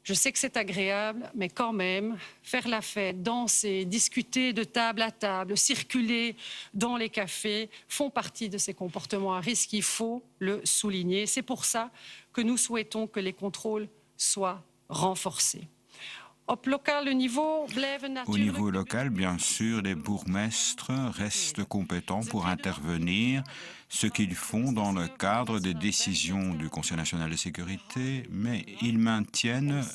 Je sais que c'est agréable, mais quand même, faire la fête, danser, discuter de table à table, circuler dans les cafés font partie de ces comportements à risque. Il faut le souligner. C'est pour ça que nous souhaitons que les contrôles soient renforcés. Au niveau local, bien sûr, les bourgmestres restent compétents pour intervenir, ce qu'ils font dans le cadre des décisions du Conseil national de sécurité, mais ils maintiennent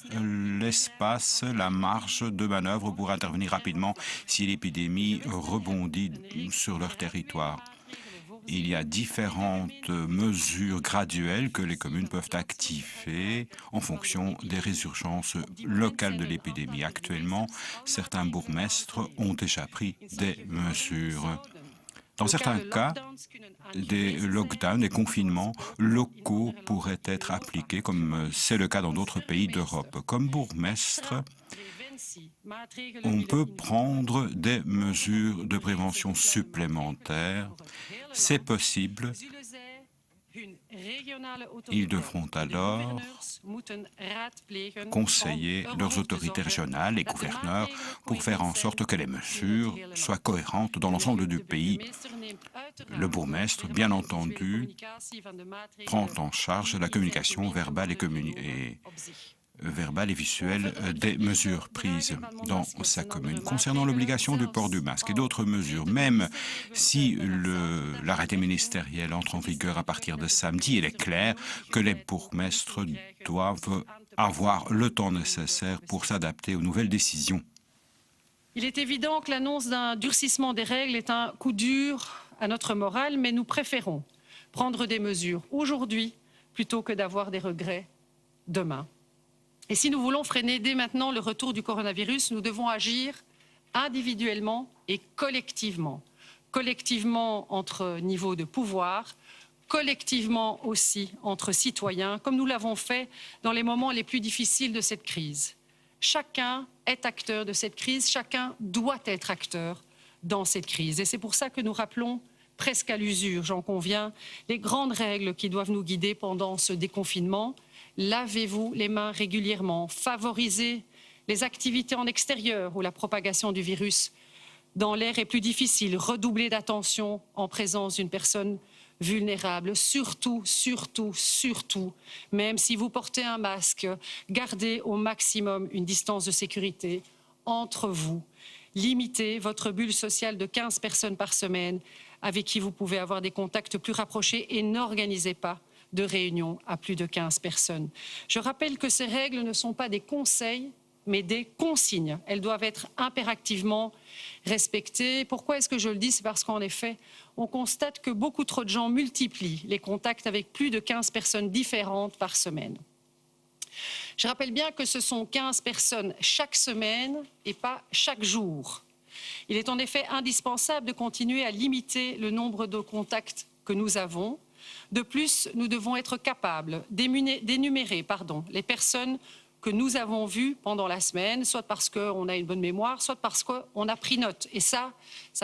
l'espace, la marge de manœuvre pour intervenir rapidement si l'épidémie rebondit sur leur territoire. Il y a différentes mesures graduelles que les communes peuvent activer en fonction des résurgences locales de l'épidémie. Actuellement, certains bourgmestres ont déjà pris des mesures. Dans certains cas, des lockdowns, des confinements locaux pourraient être appliqués, comme c'est le cas dans d'autres pays d'Europe. Comme bourgmestre, on peut prendre des mesures de prévention supplémentaires. C'est possible Ils devront alors conseiller leurs autorités régionales et gouverneurs pour faire en sorte que les mesures soient cohérentes dans l'ensemble du pays. Le bourgmestre, bien entendu, prend en charge la communication verbale et visuelle des mesures prises dans sa commune. Concernant l'obligation du port du masque et d'autres mesures, même si l'arrêté ministériel entre en vigueur à partir de samedi, il est clair que les bourgmestres doivent avoir le temps nécessaire pour s'adapter aux nouvelles décisions. Il est évident que l'annonce d'un durcissement des règles est un coup dur à notre morale, mais nous préférons prendre des mesures aujourd'hui plutôt que d'avoir des regrets demain. Et si nous voulons freiner dès maintenant le retour du coronavirus, nous devons agir individuellement et collectivement. Collectivement entre niveaux de pouvoir, collectivement aussi entre citoyens, comme nous l'avons fait dans les moments les plus difficiles de cette crise. Chacun est acteur de cette crise, chacun doit être acteur dans cette crise. Et c'est pour ça que nous rappelons presque à l'usure, j'en conviens, les grandes règles qui doivent nous guider pendant ce déconfinement. Lavez-vous les mains régulièrement, favorisez les activités en extérieur où la propagation du virus dans l'air est plus difficile, redoublez d'attention en présence d'une personne vulnérable. Surtout, surtout, surtout, même si vous portez un masque, gardez au maximum une distance de sécurité entre vous. Limitez votre bulle sociale de 15 personnes par semaine avec qui vous pouvez avoir des contacts plus rapprochés et n'organisez pas de réunions à plus de 15 personnes. Je rappelle que ces règles ne sont pas des conseils, mais des consignes. Elles doivent être impérativement respectées. Pourquoi est-ce que je le dis? C'est parce qu'en effet, on constate que beaucoup trop de gens multiplient les contacts avec plus de 15 personnes différentes par semaine. Je rappelle bien que ce sont 15 personnes chaque semaine et pas chaque jour. Il est en effet indispensable de continuer à limiter le nombre de contacts que nous avons. De plus, nous devons être capables d'énumérer les personnes que nous avons vues pendant la semaine, soit parce qu'on a une bonne mémoire, soit parce qu'on a pris note. Et ça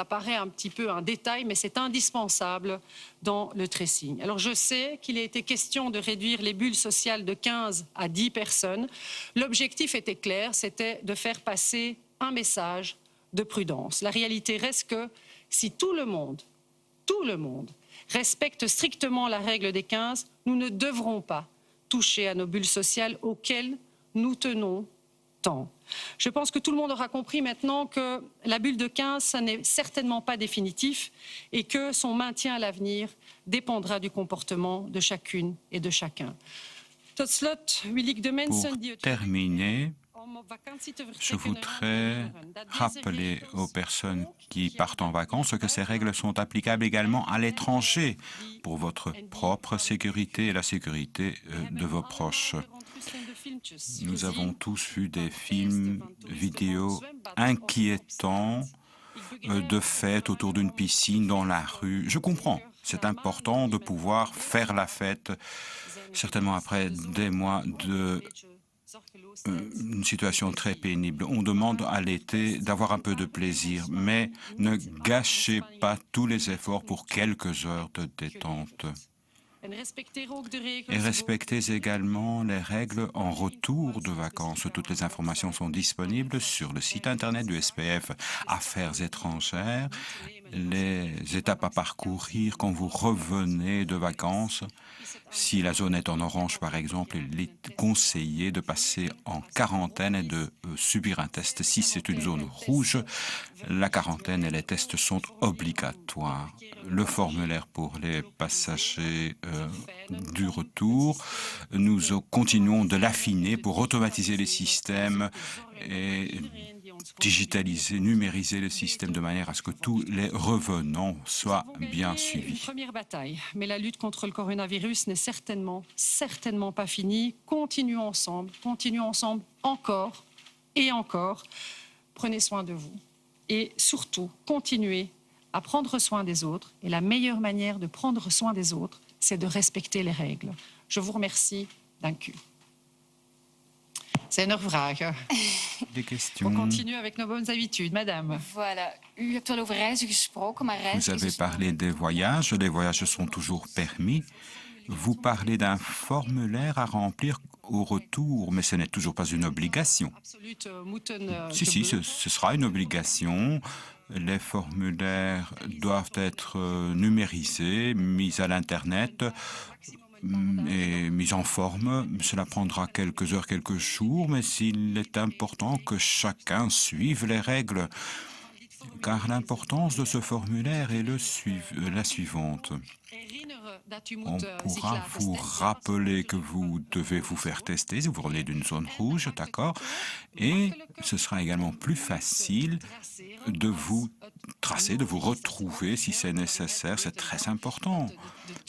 paraît un petit peu un détail, mais c'est indispensable dans le tracing. Alors je sais qu'il a été question de réduire les bulles sociales de 15 à 10 personnes. L'objectif était clair, c'était de faire passer un message de prudence. La réalité reste que si tout le monde respecte strictement la règle des 15, nous ne devrons pas toucher à nos bulles sociales auxquelles nous tenons tant. Je pense que tout le monde aura compris maintenant que la bulle de 15, ça n'est certainement pas définitif et que son maintien à l'avenir dépendra du comportement de chacune et de chacun. Pour terminer, je voudrais rappeler aux personnes qui partent en vacances que ces règles sont applicables également à l'étranger pour votre propre sécurité et la sécurité de vos proches. Nous avons tous vu des films vidéo inquiétants de fêtes autour d'une piscine dans la rue. Je comprends, c'est important de pouvoir faire la fête, certainement après des mois de une situation très pénible. On demande à l'été d'avoir un peu de plaisir, mais ne gâchez pas tous les efforts pour quelques heures de détente. Et respectez également les règles en retour de vacances. Toutes les informations sont disponibles sur le site internet du SPF Affaires étrangères. Les étapes à parcourir quand vous revenez de vacances. Si la zone est en orange, par exemple, il est conseillé de passer en quarantaine et de subir un test. Si c'est une zone rouge, la quarantaine et les tests sont obligatoires. Le formulaire pour les passagers du retour, nous continuons de l'affiner pour automatiser les systèmes et digitaliser, numériser le système de manière à ce que tous les revenants soient bien suivis. Une première bataille, mais la lutte contre le coronavirus n'est certainement pas finie. Continuons ensemble encore et encore. Prenez soin de vous et surtout continuez à prendre soin des autres. Et la meilleure manière de prendre soin des autres, c'est de respecter les règles. Je vous remercie. Dank u. Zijn er vragen? Des questions. On continue avec nos bonnes habitudes, madame. Voilà. U hebt wel over reizen gesproken, maar reizen... Vous avez parlé des voyages. Les voyages sont toujours permis. Vous parlez d'un formulaire à remplir au retour, mais ce n'est toujours pas une obligation. Si, ce sera une obligation. Les formulaires doivent être numérisés, mis à l'Internet et mis en forme. Cela prendra quelques heures, quelques jours, mais il est important que chacun suive les règles, car l'importance de ce formulaire est la suivante. On pourra vous rappeler que vous devez vous faire tester si vous revenez d'une zone rouge, d'accord? Et ce sera également plus facile de vous tracer, de vous retrouver si c'est nécessaire. C'est très important.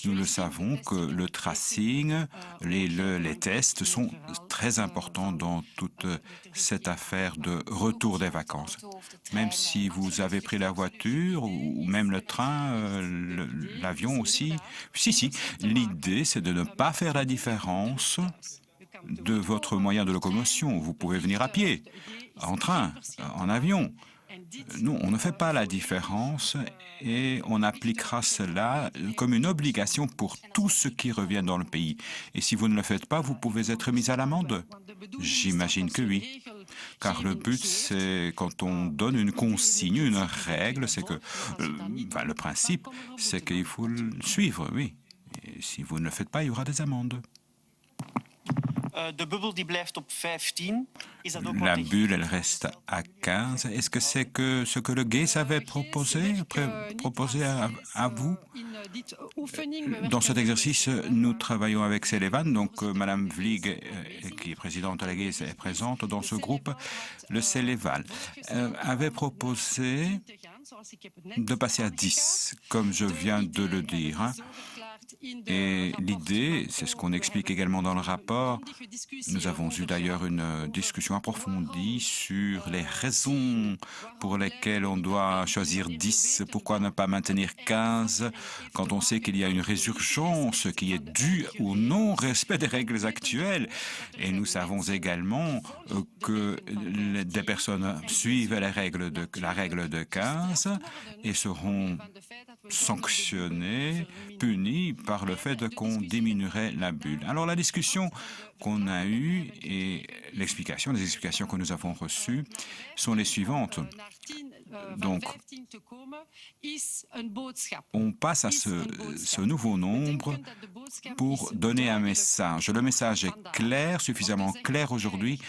Nous le savons que le tracing, les tests sont très importants dans toute cette affaire de retour des vacances. Même si vous avez pris la voiture ou même le train, l'avion aussi. Si, l'idée c'est de ne pas faire la différence de votre moyen de locomotion. Vous pouvez venir à pied, en train, en avion. Non, on ne fait pas la différence et on appliquera cela comme une obligation pour tous ceux qui reviennent dans le pays. Et si vous ne le faites pas, vous pouvez être mis à l'amende. J'imagine que oui. Car le but, c'est quand on donne une consigne, une règle, c'est que... le principe, c'est qu'il faut le suivre, oui. Et si vous ne le faites pas, il y aura des amendes. La bulle, elle reste à 15. Est-ce que c'est ce que le GACE avait proposé à vous? Dans cet exercice, nous travaillons avec Celevan, donc Madame Vlieg, qui est présidente de la GACE, est présente dans ce groupe. Le Celevan avait proposé de passer à 10, comme je viens de le dire. Et l'idée, c'est ce qu'on explique également dans le rapport, nous avons eu d'ailleurs une discussion approfondie sur les raisons pour lesquelles on doit choisir 10, pourquoi ne pas maintenir 15 quand on sait qu'il y a une résurgence qui est due au non-respect des règles actuelles. Et nous savons également que des personnes suivent la règle de 15 et seront sanctionnées, punies par le fait qu'on diminuerait la bulle. Alors la discussion qu'on a eue et les explications que nous avons reçues sont les suivantes. Donc, on passe à ce nouveau nombre pour donner un message. Le message est clair, suffisamment clair aujourd'hui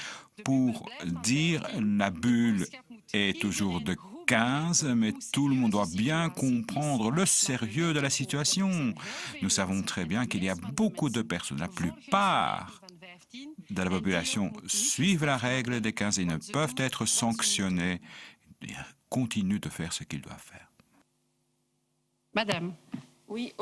pour dire la bulle est toujours de 15, mais tout le monde doit bien comprendre le sérieux de la situation. Nous savons très bien qu'il y a beaucoup de personnes, la plupart de la population suivent la règle des 15 et ne peuvent être sanctionnés. Ils continuent de faire ce qu'ils doivent faire. Madame. Oui,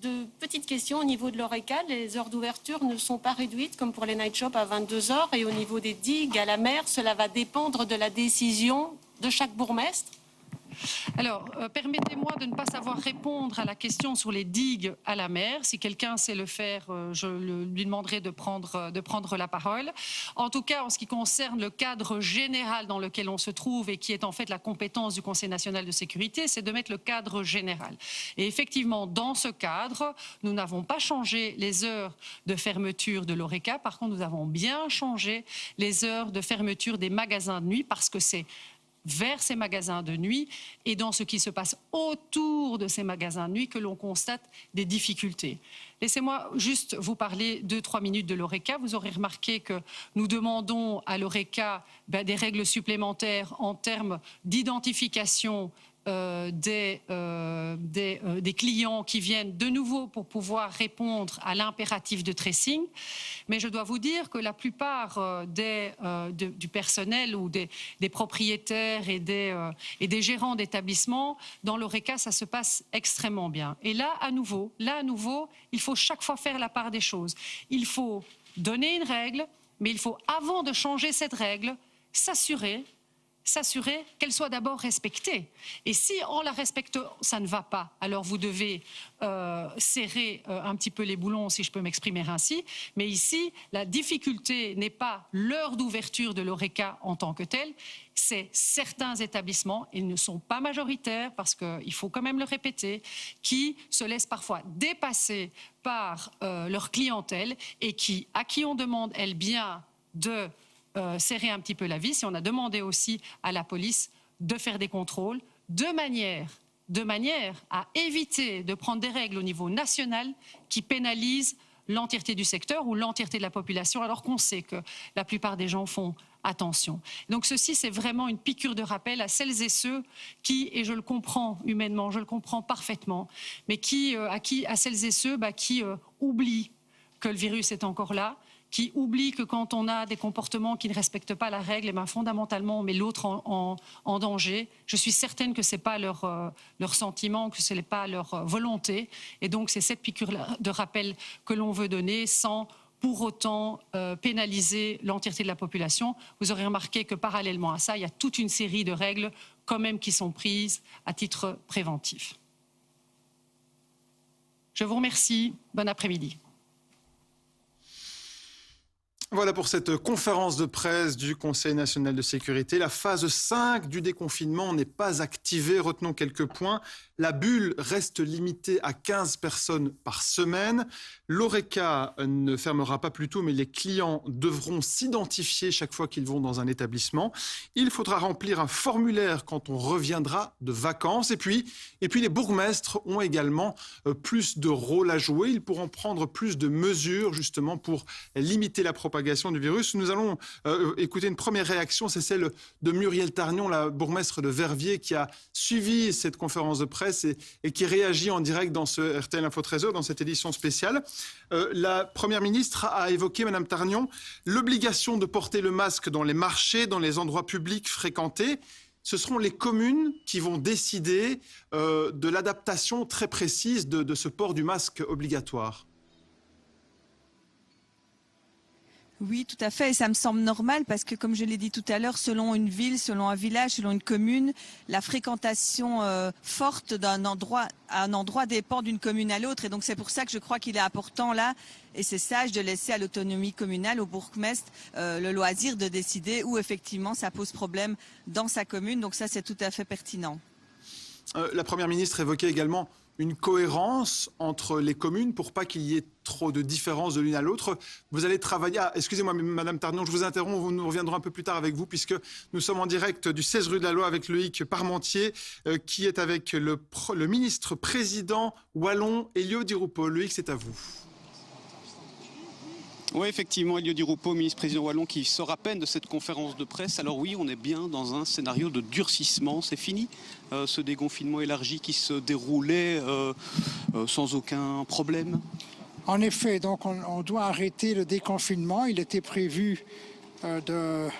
deux petites questions. Au niveau de l'Horeca, les heures d'ouverture ne sont pas réduites comme pour les night shops à 22 h. Et au niveau des digues à la mer, cela va dépendre de la décision de chaque bourgmestre? Alors, permettez-moi de ne pas savoir répondre à la question sur les digues à la mer. Si quelqu'un sait le faire, je lui demanderai de prendre la parole. En tout cas, en ce qui concerne le cadre général dans lequel on se trouve et qui est en fait la compétence du Conseil national de sécurité, c'est de mettre le cadre général. Et effectivement, dans ce cadre, nous n'avons pas changé les heures de fermeture de l'Horeca. Par contre, nous avons bien changé les heures de fermeture des magasins de nuit parce que c'est vers ces magasins de nuit et dans ce qui se passe autour de ces magasins de nuit que l'on constate des difficultés. Laissez-moi juste vous parler 2-3 minutes de l'Horeca. Vous aurez remarqué que nous demandons à l'Horeca des règles supplémentaires en termes d'identification des clients qui viennent de nouveau pour pouvoir répondre à l'impératif de tracing. Mais je dois vous dire que la plupart du personnel ou des propriétaires et des gérants d'établissements, dans l'Horeca, ça se passe extrêmement bien. Et là, à nouveau, il faut chaque fois faire la part des choses. Il faut donner une règle, mais il faut, avant de changer cette règle, s'assurer s'assurer qu'elle soit d'abord respectée. Et si en la respectant, ça ne va pas, alors vous devez serrer un petit peu les boulons, si je peux m'exprimer ainsi. Mais ici, la difficulté n'est pas l'heure d'ouverture de l'Horeca en tant que telle, c'est certains établissements, ils ne sont pas majoritaires, parce qu'il faut quand même le répéter, qui se laissent parfois dépasser par leur clientèle et à qui on demande, elle, bien de serrer un petit peu la vis. Et on a demandé aussi à la police de faire des contrôles de manière à éviter de prendre des règles au niveau national qui pénalisent l'entièreté du secteur ou l'entièreté de la population, alors qu'on sait que la plupart des gens font attention. Donc ceci, c'est vraiment une piqûre de rappel à celles et ceux qui, et je le comprends humainement, je le comprends parfaitement, mais à celles et ceux qui oublient que le virus est encore là, qui oublient que quand on a des comportements qui ne respectent pas la règle, et fondamentalement, on met l'autre en danger. Je suis certaine que ce n'est pas leur sentiment, que ce n'est pas leur volonté. Et donc, c'est cette piqûre de rappel que l'on veut donner sans pour autant pénaliser l'entièreté de la population. Vous aurez remarqué que parallèlement à ça, il y a toute une série de règles quand même qui sont prises à titre préventif. Je vous remercie. Bon après-midi. Voilà pour cette conférence de presse du Conseil national de sécurité. La phase 5 du déconfinement n'est pas activée. Retenons quelques points. La bulle reste limitée à 15 personnes par semaine. L'Horeca ne fermera pas plus tôt, mais les clients devront s'identifier chaque fois qu'ils vont dans un établissement. Il faudra remplir un formulaire quand on reviendra de vacances. Et puis les bourgmestres ont également plus de rôle à jouer. Ils pourront prendre plus de mesures justement pour limiter la propagation du virus. Nous allons écouter une première réaction, c'est celle de Muriel Tarnion, la bourgmestre de Verviers, qui a suivi cette conférence de presse et qui réagit en direct dans ce RTL Info Trésor, dans cette édition spéciale. La Première ministre a évoqué, Madame Tarnion, l'obligation de porter le masque dans les marchés, dans les endroits publics fréquentés. Ce seront les communes qui vont décider de l'adaptation très précise de ce port du masque obligatoire. Oui, tout à fait. Et ça me semble normal parce que, comme je l'ai dit tout à l'heure, selon une ville, selon un village, selon une commune, la fréquentation forte d'un endroit à un endroit dépend d'une commune à l'autre. Et donc, c'est pour ça que je crois qu'il est important là, et c'est sage de laisser à l'autonomie communale, au bourgmestre, le loisir de décider où effectivement ça pose problème dans sa commune. Donc ça, c'est tout à fait pertinent. La Première ministre évoquait également une cohérence entre les communes pour pas qu'il y ait trop de différences de l'une à l'autre. Vous allez travailler... excusez-moi, Madame Tarnion, je vous interromps, nous reviendrons un peu plus tard avec vous, puisque nous sommes en direct du 16 rue de la Loi avec Loïc Parmentier, qui est avec le ministre président wallon, Elio Di Rupo. Loïc, c'est à vous. Oui, effectivement, Elio Di Rupo, ministre-président wallon, qui sort à peine de cette conférence de presse. Alors oui, on est bien dans un scénario de durcissement. C'est fini, ce déconfinement élargi qui se déroulait sans aucun problème. En effet, donc on doit arrêter le déconfinement. Il était prévu de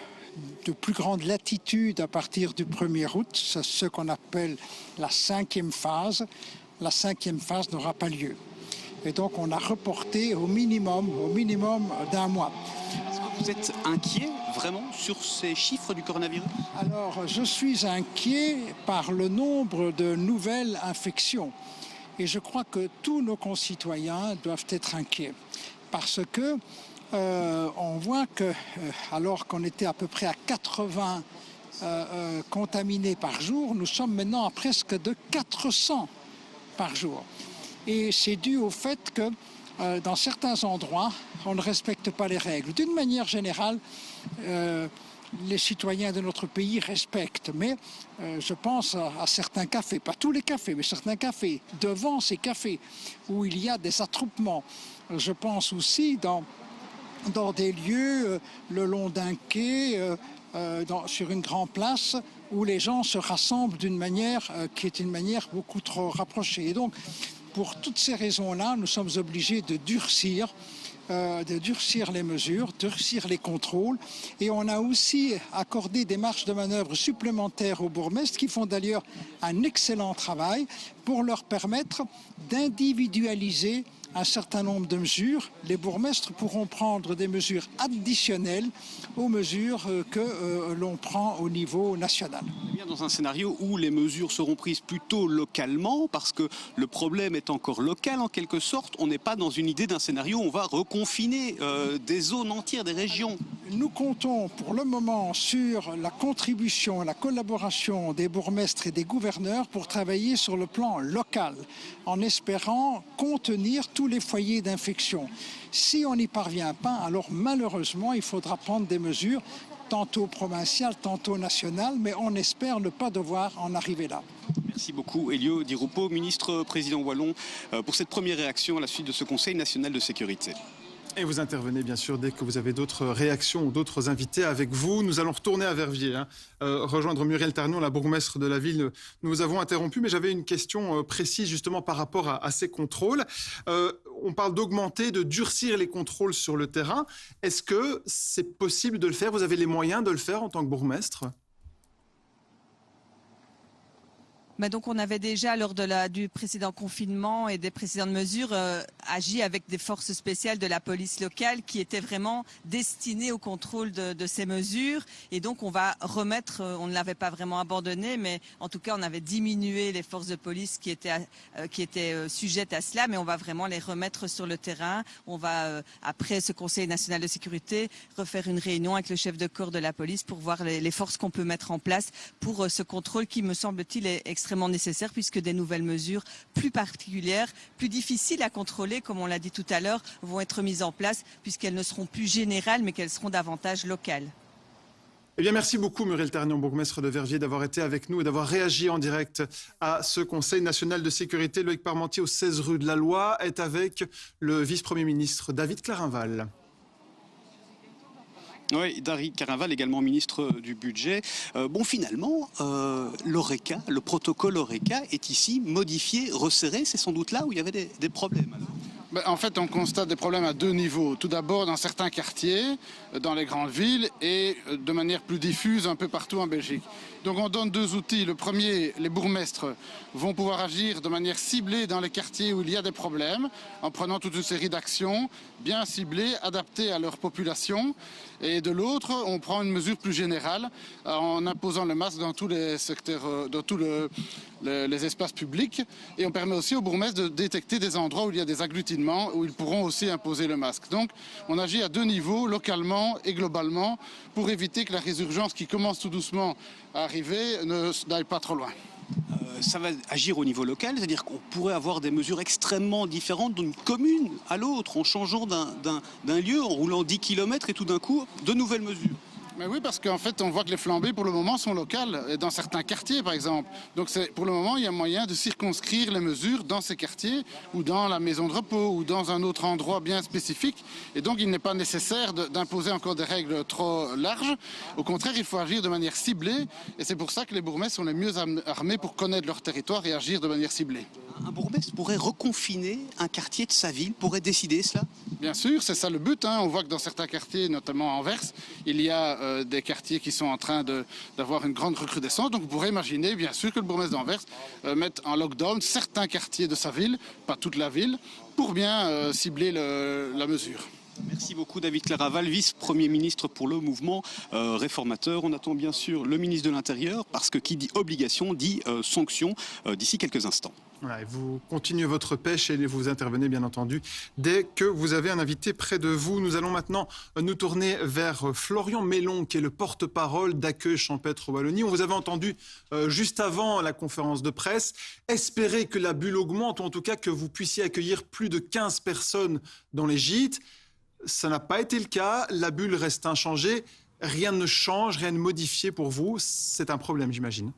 plus grande latitude à partir du 1er août. C'est ce qu'on appelle la 5e phase. La 5e phase n'aura pas lieu. Et donc, on a reporté au minimum d'un mois. Est-ce que vous êtes inquiet vraiment sur ces chiffres du coronavirus? Alors, je suis inquiet par le nombre de nouvelles infections. Et je crois que tous nos concitoyens doivent être inquiets. Parce que on voit que, alors qu'on était à peu près à 80 contaminés par jour, nous sommes maintenant à presque de 400 par jour. Et c'est dû au fait que dans certains endroits, on ne respecte pas les règles. D'une manière générale, les citoyens de notre pays respectent. Mais je pense à certains cafés, pas tous les cafés, mais certains cafés, devant ces cafés, où il y a des attroupements. Je pense aussi dans des lieux le long d'un quai, sur une grande place, où les gens se rassemblent d'une manière qui est une manière beaucoup trop rapprochée. Et donc, pour toutes ces raisons-là, nous sommes obligés de durcir les mesures, durcir les contrôles. Et on a aussi accordé des marges de manœuvre supplémentaires aux bourgmestres qui font d'ailleurs un excellent travail pour leur permettre d'individualiser un certain nombre de mesures, les bourgmestres pourront prendre des mesures additionnelles aux mesures que l'on prend au niveau national. Bien dans un scénario où les mesures seront prises plutôt localement, parce que le problème est encore local en quelque sorte, on n'est pas dans une idée d'un scénario où on va reconfiner des zones entières, des régions. Nous comptons pour le moment sur la contribution et la collaboration des bourgmestres et des gouverneurs pour travailler sur le plan local, en espérant contenir tous les foyers d'infection. Si on n'y parvient pas, alors malheureusement, il faudra prendre des mesures, tantôt provinciales, tantôt nationales, mais on espère ne pas devoir en arriver là. Merci beaucoup, Elio Di Rupo, ministre-président wallon, pour cette première réaction à la suite de ce Conseil national de sécurité. Et vous intervenez bien sûr dès que vous avez d'autres réactions ou d'autres invités avec vous. Nous allons retourner à Verviers, rejoindre Muriel Tarnion, la bourgmestre de la ville. Nous vous avons interrompu, mais j'avais une question précise justement par rapport à ces contrôles. On parle d'augmenter, de durcir les contrôles sur le terrain. Est-ce que c'est possible de le faire? Vous avez les moyens de le faire en tant que bourgmestre? Donc on avait déjà, lors du précédent confinement et des précédentes mesures, agi avec des forces spéciales de la police locale qui étaient vraiment destinées au contrôle de ces mesures. Et donc on va remettre, on ne l'avait pas vraiment abandonné, mais en tout cas on avait diminué les forces de police qui étaient sujettes à cela, mais on va vraiment les remettre sur le terrain. On va, après ce Conseil national de sécurité, refaire une réunion avec le chef de corps de la police pour voir les forces qu'on peut mettre en place pour ce contrôle qui, me semble-t-il, est extrêmement nécessaire, puisque des nouvelles mesures plus particulières, plus difficiles à contrôler, comme on l'a dit tout à l'heure, vont être mises en place, puisqu'elles ne seront plus générales, mais qu'elles seront davantage locales. Eh bien, merci beaucoup Muriel Tarnion, bourgmestre de Verviers, d'avoir été avec nous et d'avoir réagi en direct à ce Conseil national de sécurité. Loïc Parmentier, au 16 rue de la Loi, est avec le vice-premier ministre David Clarinval. Oui, David Clarinval, également ministre du Budget. Finalement, l'ORECA, le protocole ORECA est ici modifié, resserré. C'est sans doute là où il y avait des problèmes. En fait, on constate des problèmes à deux niveaux. Tout d'abord, dans certains quartiers, dans les grandes villes et de manière plus diffuse un peu partout en Belgique. Donc on donne deux outils. Le premier, les bourgmestres vont pouvoir agir de manière ciblée dans les quartiers où il y a des problèmes, en prenant toute une série d'actions bien ciblées, adaptées à leur population. Et de l'autre, on prend une mesure plus générale en imposant le masque dans tous les secteurs, dans tous les espaces publics. Et on permet aussi aux bourgmestres de détecter des endroits où il y a des agglutinements, où ils pourront aussi imposer le masque. Donc on agit à deux niveaux, localement et globalement, pour éviter que la résurgence qui commence tout doucement à arriver n'aille pas trop loin. Ça va agir au niveau local, c'est-à-dire qu'on pourrait avoir des mesures extrêmement différentes d'une commune à l'autre, en changeant d'un lieu, en roulant 10 km et tout d'un coup, de nouvelles mesures. Mais oui, parce qu'en fait, on voit que les flambées, pour le moment, sont locales, et dans certains quartiers, par exemple. Donc, pour le moment, il y a moyen de circonscrire les mesures dans ces quartiers, ou dans la maison de repos, ou dans un autre endroit bien spécifique. Et donc, il n'est pas nécessaire d'imposer encore des règles trop larges. Au contraire, il faut agir de manière ciblée, et c'est pour ça que les bourgmestres sont les mieux armés pour connaître leur territoire et agir de manière ciblée. Un bourgmestre pourrait reconfiner un quartier de sa ville, pourrait décider cela? Bien sûr, c'est ça le but. On voit que dans certains quartiers, notamment à Anvers, il y a des quartiers qui sont en train d'avoir une grande recrudescence. Donc vous pourrez imaginer, bien sûr, que le bourgmestre d'Anvers mette en lockdown certains quartiers de sa ville, pas toute la ville, pour bien cibler la mesure. Merci beaucoup David Clarinval, vice-premier ministre pour le mouvement réformateur. On attend bien sûr le ministre de l'Intérieur, parce que qui dit obligation dit sanction d'ici quelques instants. Voilà, et vous continuez votre pêche et vous intervenez bien entendu dès que vous avez un invité près de vous. Nous allons maintenant nous tourner vers Florian Mélon, qui est le porte-parole d'Accueil Champêtre Wallonie. On vous avait entendu juste avant la conférence de presse espérer que la bulle augmente, ou en tout cas que vous puissiez accueillir plus de 15 personnes dans les gîtes. Ça n'a pas été le cas, la bulle reste inchangée, rien ne change, rien ne modifié pour vous. C'est un problème, j'imagine.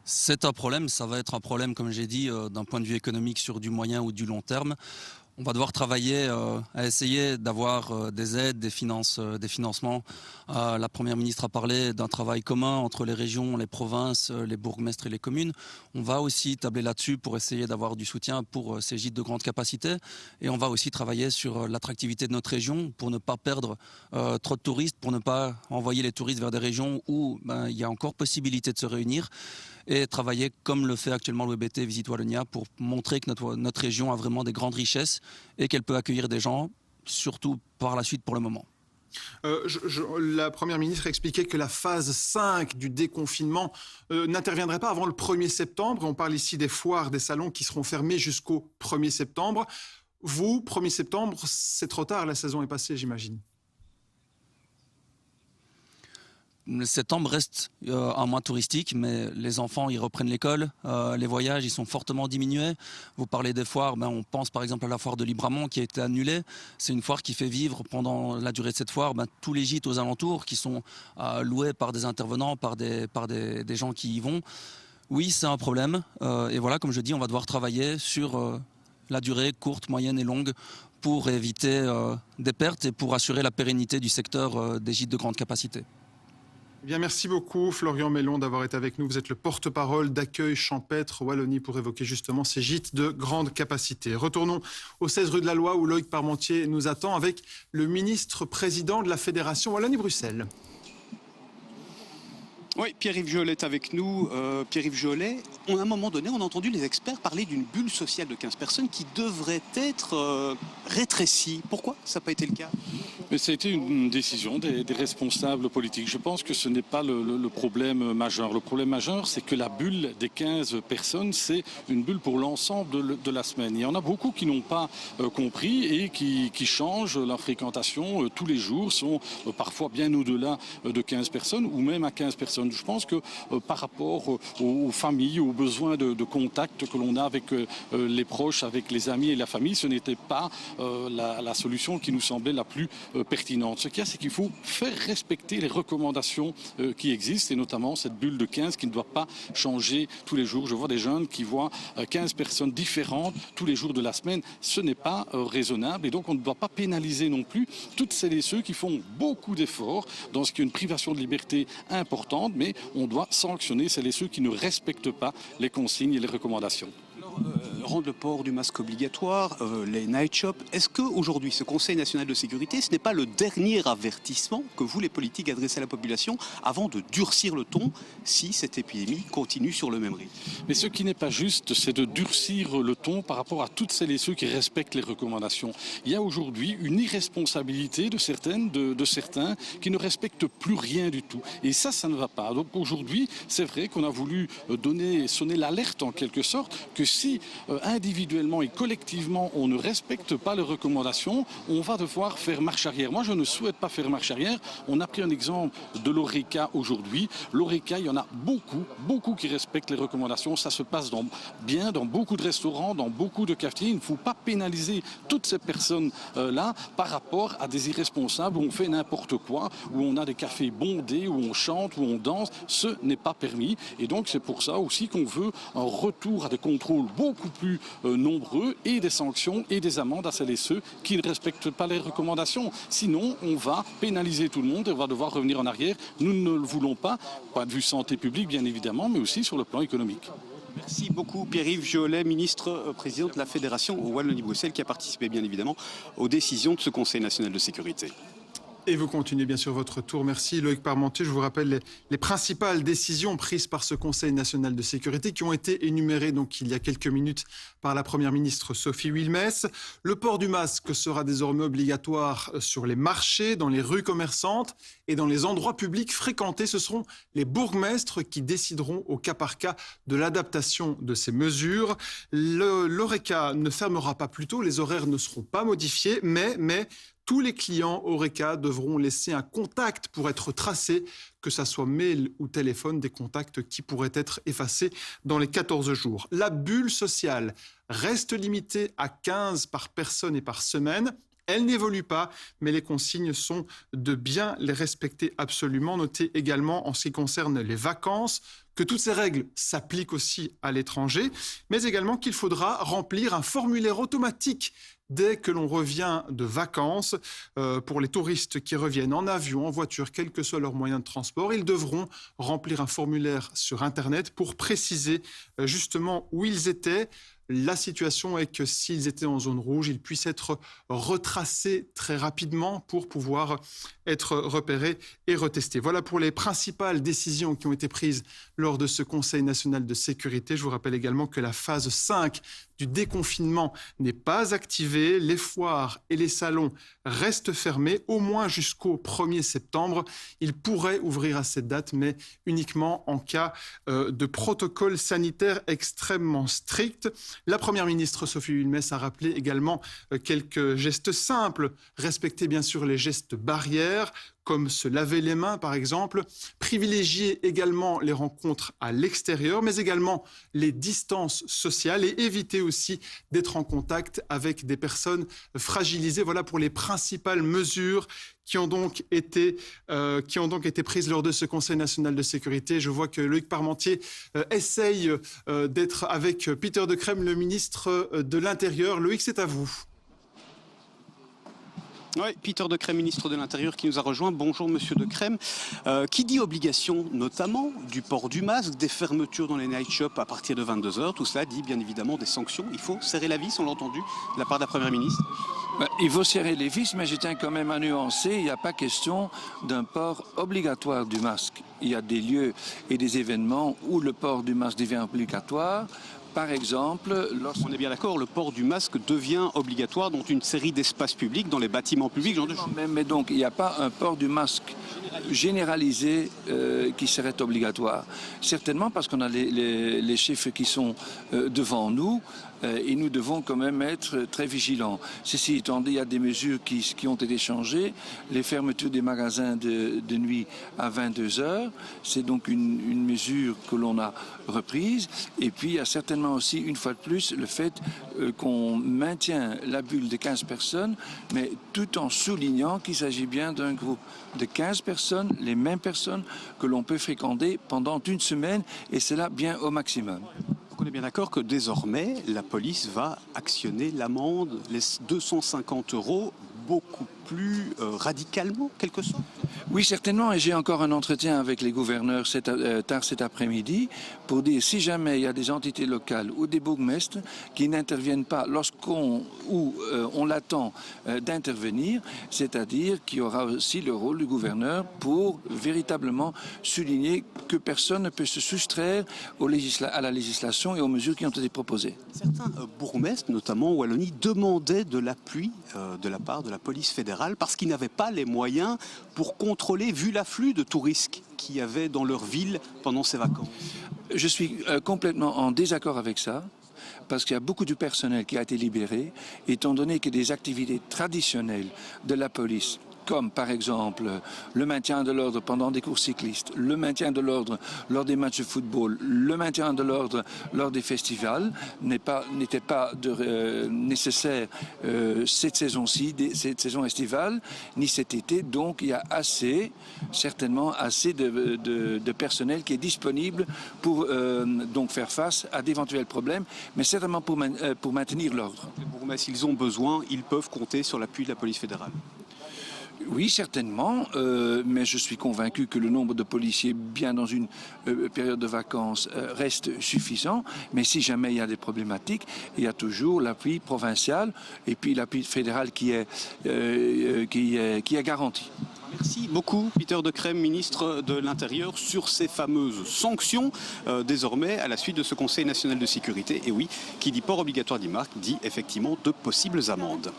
C'est un problème, ça va être un problème, comme j'ai dit, d'un point de vue économique sur du moyen ou du long terme. On va devoir travailler à essayer d'avoir des aides, des financements. La Première ministre a parlé d'un travail commun entre les régions, les provinces, les bourgmestres et les communes. On va aussi tabler là-dessus pour essayer d'avoir du soutien pour ces gîtes de grande capacité. Et on va aussi travailler sur l'attractivité de notre région pour ne pas perdre trop de touristes, pour ne pas envoyer les touristes vers des régions où il y a encore possibilité de se réunir. et travailler comme le fait actuellement le WBT Visite Wallonia pour montrer que notre région a vraiment des grandes richesses et qu'elle peut accueillir des gens, surtout par la suite pour le moment. La Première ministre expliquait que la phase 5 du déconfinement n'interviendrait pas avant le 1er septembre. On parle ici des foires, des salons qui seront fermés jusqu'au 1er septembre. Vous, 1er septembre, c'est trop tard, la saison est passée, j'imagine. Septembre reste un mois touristique, mais les enfants, ils reprennent l'école. Les voyages, ils sont fortement diminués. Vous parlez des foires, on pense par exemple à la foire de Libramont qui a été annulée. C'est une foire qui fait vivre pendant la durée de cette foire tous les gîtes aux alentours qui sont loués par des intervenants, par des gens qui y vont. Oui, c'est un problème. Et voilà, comme je dis, on va devoir travailler sur la durée courte, moyenne et longue pour éviter des pertes et pour assurer la pérennité du secteur des gîtes de grande capacité. Bien, merci beaucoup Florian Mellon d'avoir été avec nous. Vous êtes le porte-parole d'Accueil Champêtre Wallonie pour évoquer justement ces gîtes de grande capacité. Retournons au 16 rue de la Loi où Loïc Parmentier nous attend avec le ministre-président de la Fédération Wallonie-Bruxelles. Oui, Pierre-Yves Jolet est avec nous. Pierre-Yves Jolet, à un moment donné, on a entendu les experts parler d'une bulle sociale de 15 personnes qui devrait être rétrécie. Pourquoi ça n'a pas été le cas ? Mais ça a été une décision des responsables politiques. Je pense que ce n'est pas le problème majeur. Le problème majeur, c'est que la bulle des 15 personnes, c'est une bulle pour l'ensemble de la semaine. Il y en a beaucoup qui n'ont pas compris et qui changent leur fréquentation tous les jours, sont parfois bien au-delà de 15 personnes ou même à 15 personnes. Je pense que par rapport aux familles, aux besoins de contact que l'on a avec les proches, avec les amis et la famille, ce n'était pas la solution qui nous semblait la plus pertinente. Ce qu'il y a, c'est qu'il faut faire respecter les recommandations qui existent et notamment cette bulle de 15 qui ne doit pas changer tous les jours. Je vois des jeunes qui voient 15 personnes différentes tous les jours de la semaine. Ce n'est pas raisonnable et donc on ne doit pas pénaliser non plus toutes celles et ceux qui font beaucoup d'efforts dans ce qui est une privation de liberté importante, mais on doit sanctionner celles et ceux qui ne respectent pas les consignes et les recommandations. Rendre le port du masque obligatoire, les night shops. Est-ce qu'aujourd'hui, ce Conseil national de sécurité, ce n'est pas le dernier avertissement que vous, les politiques, adressez à la population avant de durcir le ton si cette épidémie continue sur le même rythme ? Mais ce qui n'est pas juste, c'est de durcir le ton par rapport à toutes celles et ceux qui respectent les recommandations. Il y a aujourd'hui une irresponsabilité de certains qui ne respectent plus rien du tout. Et ça ne va pas. Donc aujourd'hui, c'est vrai qu'on a voulu sonner l'alerte en quelque sorte que si individuellement et collectivement on ne respecte pas les recommandations, on va devoir faire marche arrière. Moi, je ne souhaite pas faire marche arrière. On a pris un exemple de l'Horeca aujourd'hui. L'Horeca, il y en a beaucoup qui respectent les recommandations. Ça se passe bien dans beaucoup de restaurants, dans beaucoup de cafés. Il ne faut pas pénaliser toutes ces personnes-là par rapport à des irresponsables où on fait n'importe quoi, où on a des cafés bondés, où on chante, où on danse. Ce n'est pas permis. Et donc, c'est pour ça aussi qu'on veut un retour à des contrôles beaucoup plus nombreux et des sanctions et des amendes à celles et ceux qui ne respectent pas les recommandations. Sinon, on va pénaliser tout le monde et on va devoir revenir en arrière. Nous ne le voulons pas, point de vue santé publique bien évidemment, mais aussi sur le plan économique. Merci beaucoup Pierre-Yves Jolet, ministre-président de la Fédération Wallonie-Bruxelles, qui a participé bien évidemment aux décisions de ce Conseil national de sécurité. Et vous continuez bien sûr votre tour. Merci Loïc Parmentier. Je vous rappelle les principales décisions prises par ce Conseil national de sécurité qui ont été énumérées donc il y a quelques minutes par la Première ministre Sophie Wilmès. Le port du masque sera désormais obligatoire sur les marchés, dans les rues commerçantes et dans les endroits publics fréquentés. Ce seront les bourgmestres qui décideront au cas par cas de l'adaptation de ces mesures. L'Horeca ne fermera pas plus tôt, les horaires ne seront pas modifiés, mais tous les clients Horeca devront laisser un contact pour être tracés, que ça soit mail ou téléphone, des contacts qui pourraient être effacés dans les 14 jours. La bulle sociale reste limitée à 15 par personne et par semaine. Elle n'évolue pas, mais les consignes sont de bien les respecter absolument. Notez également en ce qui concerne les vacances que toutes ces règles s'appliquent aussi à l'étranger, mais également qu'il faudra remplir un formulaire automatique dès que l'on revient de vacances. Pour les touristes qui reviennent en avion, en voiture, quel que soit leur moyen de transport, ils devront remplir un formulaire sur Internet pour préciser justement où ils étaient. la situation est que s'ils étaient en zone rouge, ils puissent être retracés très rapidement pour pouvoir être repérés et retestés. Voilà pour les principales décisions qui ont été prises lors de ce Conseil national de sécurité. Je vous rappelle également que la phase 5 du déconfinement n'est pas activée. Les foires et les salons restent fermés au moins jusqu'au 1er septembre. Ils pourraient ouvrir à cette date, mais uniquement en cas de protocole sanitaire extrêmement strict. La Première ministre Sophie Wilmès a rappelé également quelques gestes simples. Respecter bien sûr les gestes barrières, comme se laver les mains par exemple, privilégier également les rencontres à l'extérieur, mais également les distances sociales et éviter aussi d'être en contact avec des personnes fragilisées. Voilà pour les principales mesures qui ont donc été prises lors de ce Conseil national de sécurité. Je vois que Loïc Parmentier essaye d'être avec Peter De Crème, le ministre de l'Intérieur. Loïc, c'est à vous. Oui, Peter De Crème, ministre de l'Intérieur, qui nous a rejoint. Bonjour, monsieur De Crème. Qui dit obligation, notamment, du port du masque, des fermetures dans les night shops à partir de 22 h, tout cela dit bien évidemment des sanctions. Il faut serrer la vis, on l'a entendu, de la part de la Première ministre. Il faut serrer les vis, mais je tiens quand même à nuancer. Il n'y a pas question d'un port obligatoire du masque. Il y a des lieux et des événements où le port du masque devient obligatoire. Par exemple, on est bien d'accord, le port du masque devient obligatoire dans une série d'espaces publics, dans les bâtiments publics. Mais donc, il n'y a pas un port du masque généralisé qui serait obligatoire. Certainement parce qu'on a les chiffres qui sont devant nous. Et nous devons quand même être très vigilants. Ceci étant dit, il y a des mesures qui ont été changées. Les fermetures des magasins de nuit à 22 h, c'est donc une mesure que l'on a reprise. Et puis, il y a certainement aussi, une fois de plus, le fait qu'on maintient la bulle de 15 personnes, mais tout en soulignant qu'il s'agit bien d'un groupe de 15 personnes, les mêmes personnes que l'on peut fréquenter pendant une semaine, et cela bien au maximum. On est bien d'accord que désormais, la police va actionner l'amende, les 250 € beaucoup plus radicalement, quelque sorte. Oui, certainement, et j'ai encore un entretien avec les gouverneurs tard cet après-midi pour dire si jamais il y a des entités locales ou des bourgmestres qui n'interviennent pas lorsqu'on l'attend d'intervenir, c'est-à-dire qu'il y aura aussi le rôle du gouverneur pour véritablement souligner que personne ne peut se soustraire à la législation et aux mesures qui ont été proposées. Certains bourgmestres, notamment en Wallonie, demandaient de l'appui de la part de la police fédérale parce qu'ils n'avaient pas les moyens pour contrôler, vu l'afflux de touristes qu'il y avait dans leur ville pendant ces vacances. Je suis complètement en désaccord avec ça, parce qu'il y a beaucoup de personnel qui a été libéré, étant donné que des activités traditionnelles de la police, comme par exemple le maintien de l'ordre pendant des courses cyclistes, le maintien de l'ordre lors des matchs de football, le maintien de l'ordre lors des festivals, n'était pas nécessaire cette saison-ci, cette saison estivale, ni cet été. Donc il y a certainement assez de personnel qui est disponible pour donc faire face à d'éventuels problèmes, mais certainement pour maintenir l'ordre. Mais s'ils ont besoin, ils peuvent compter sur l'appui de la police fédérale. Oui, certainement, mais je suis convaincu que le nombre de policiers, bien dans une période de vacances, reste suffisant. Mais si jamais il y a des problématiques, il y a toujours l'appui provincial et puis l'appui fédéral qui est garanti. Merci beaucoup, Peter De Crème, ministre de l'Intérieur, sur ces fameuses sanctions, désormais, à la suite de ce Conseil national de sécurité. Et oui, qui dit port obligatoire d'e-marque, dit effectivement de possibles amendes.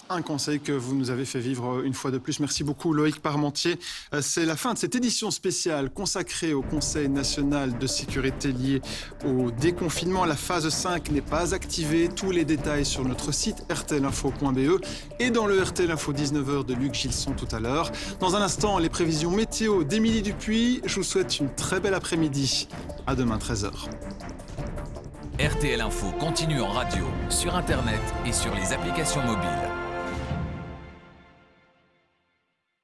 Un conseil que vous nous avez fait vivre une fois de plus. Merci beaucoup Loïc Parmentier. C'est la fin de cette édition spéciale consacrée au Conseil national de sécurité lié au déconfinement. La phase 5 n'est pas activée. Tous les détails sur notre site rtlinfo.be et dans le RTL Info 19h de Luc Gilson tout à l'heure. Dans un instant, les prévisions météo d'Émilie Dupuis. Je vous souhaite une très belle après-midi. À demain 13h. RTL Info continue en radio, sur Internet et sur les applications mobiles.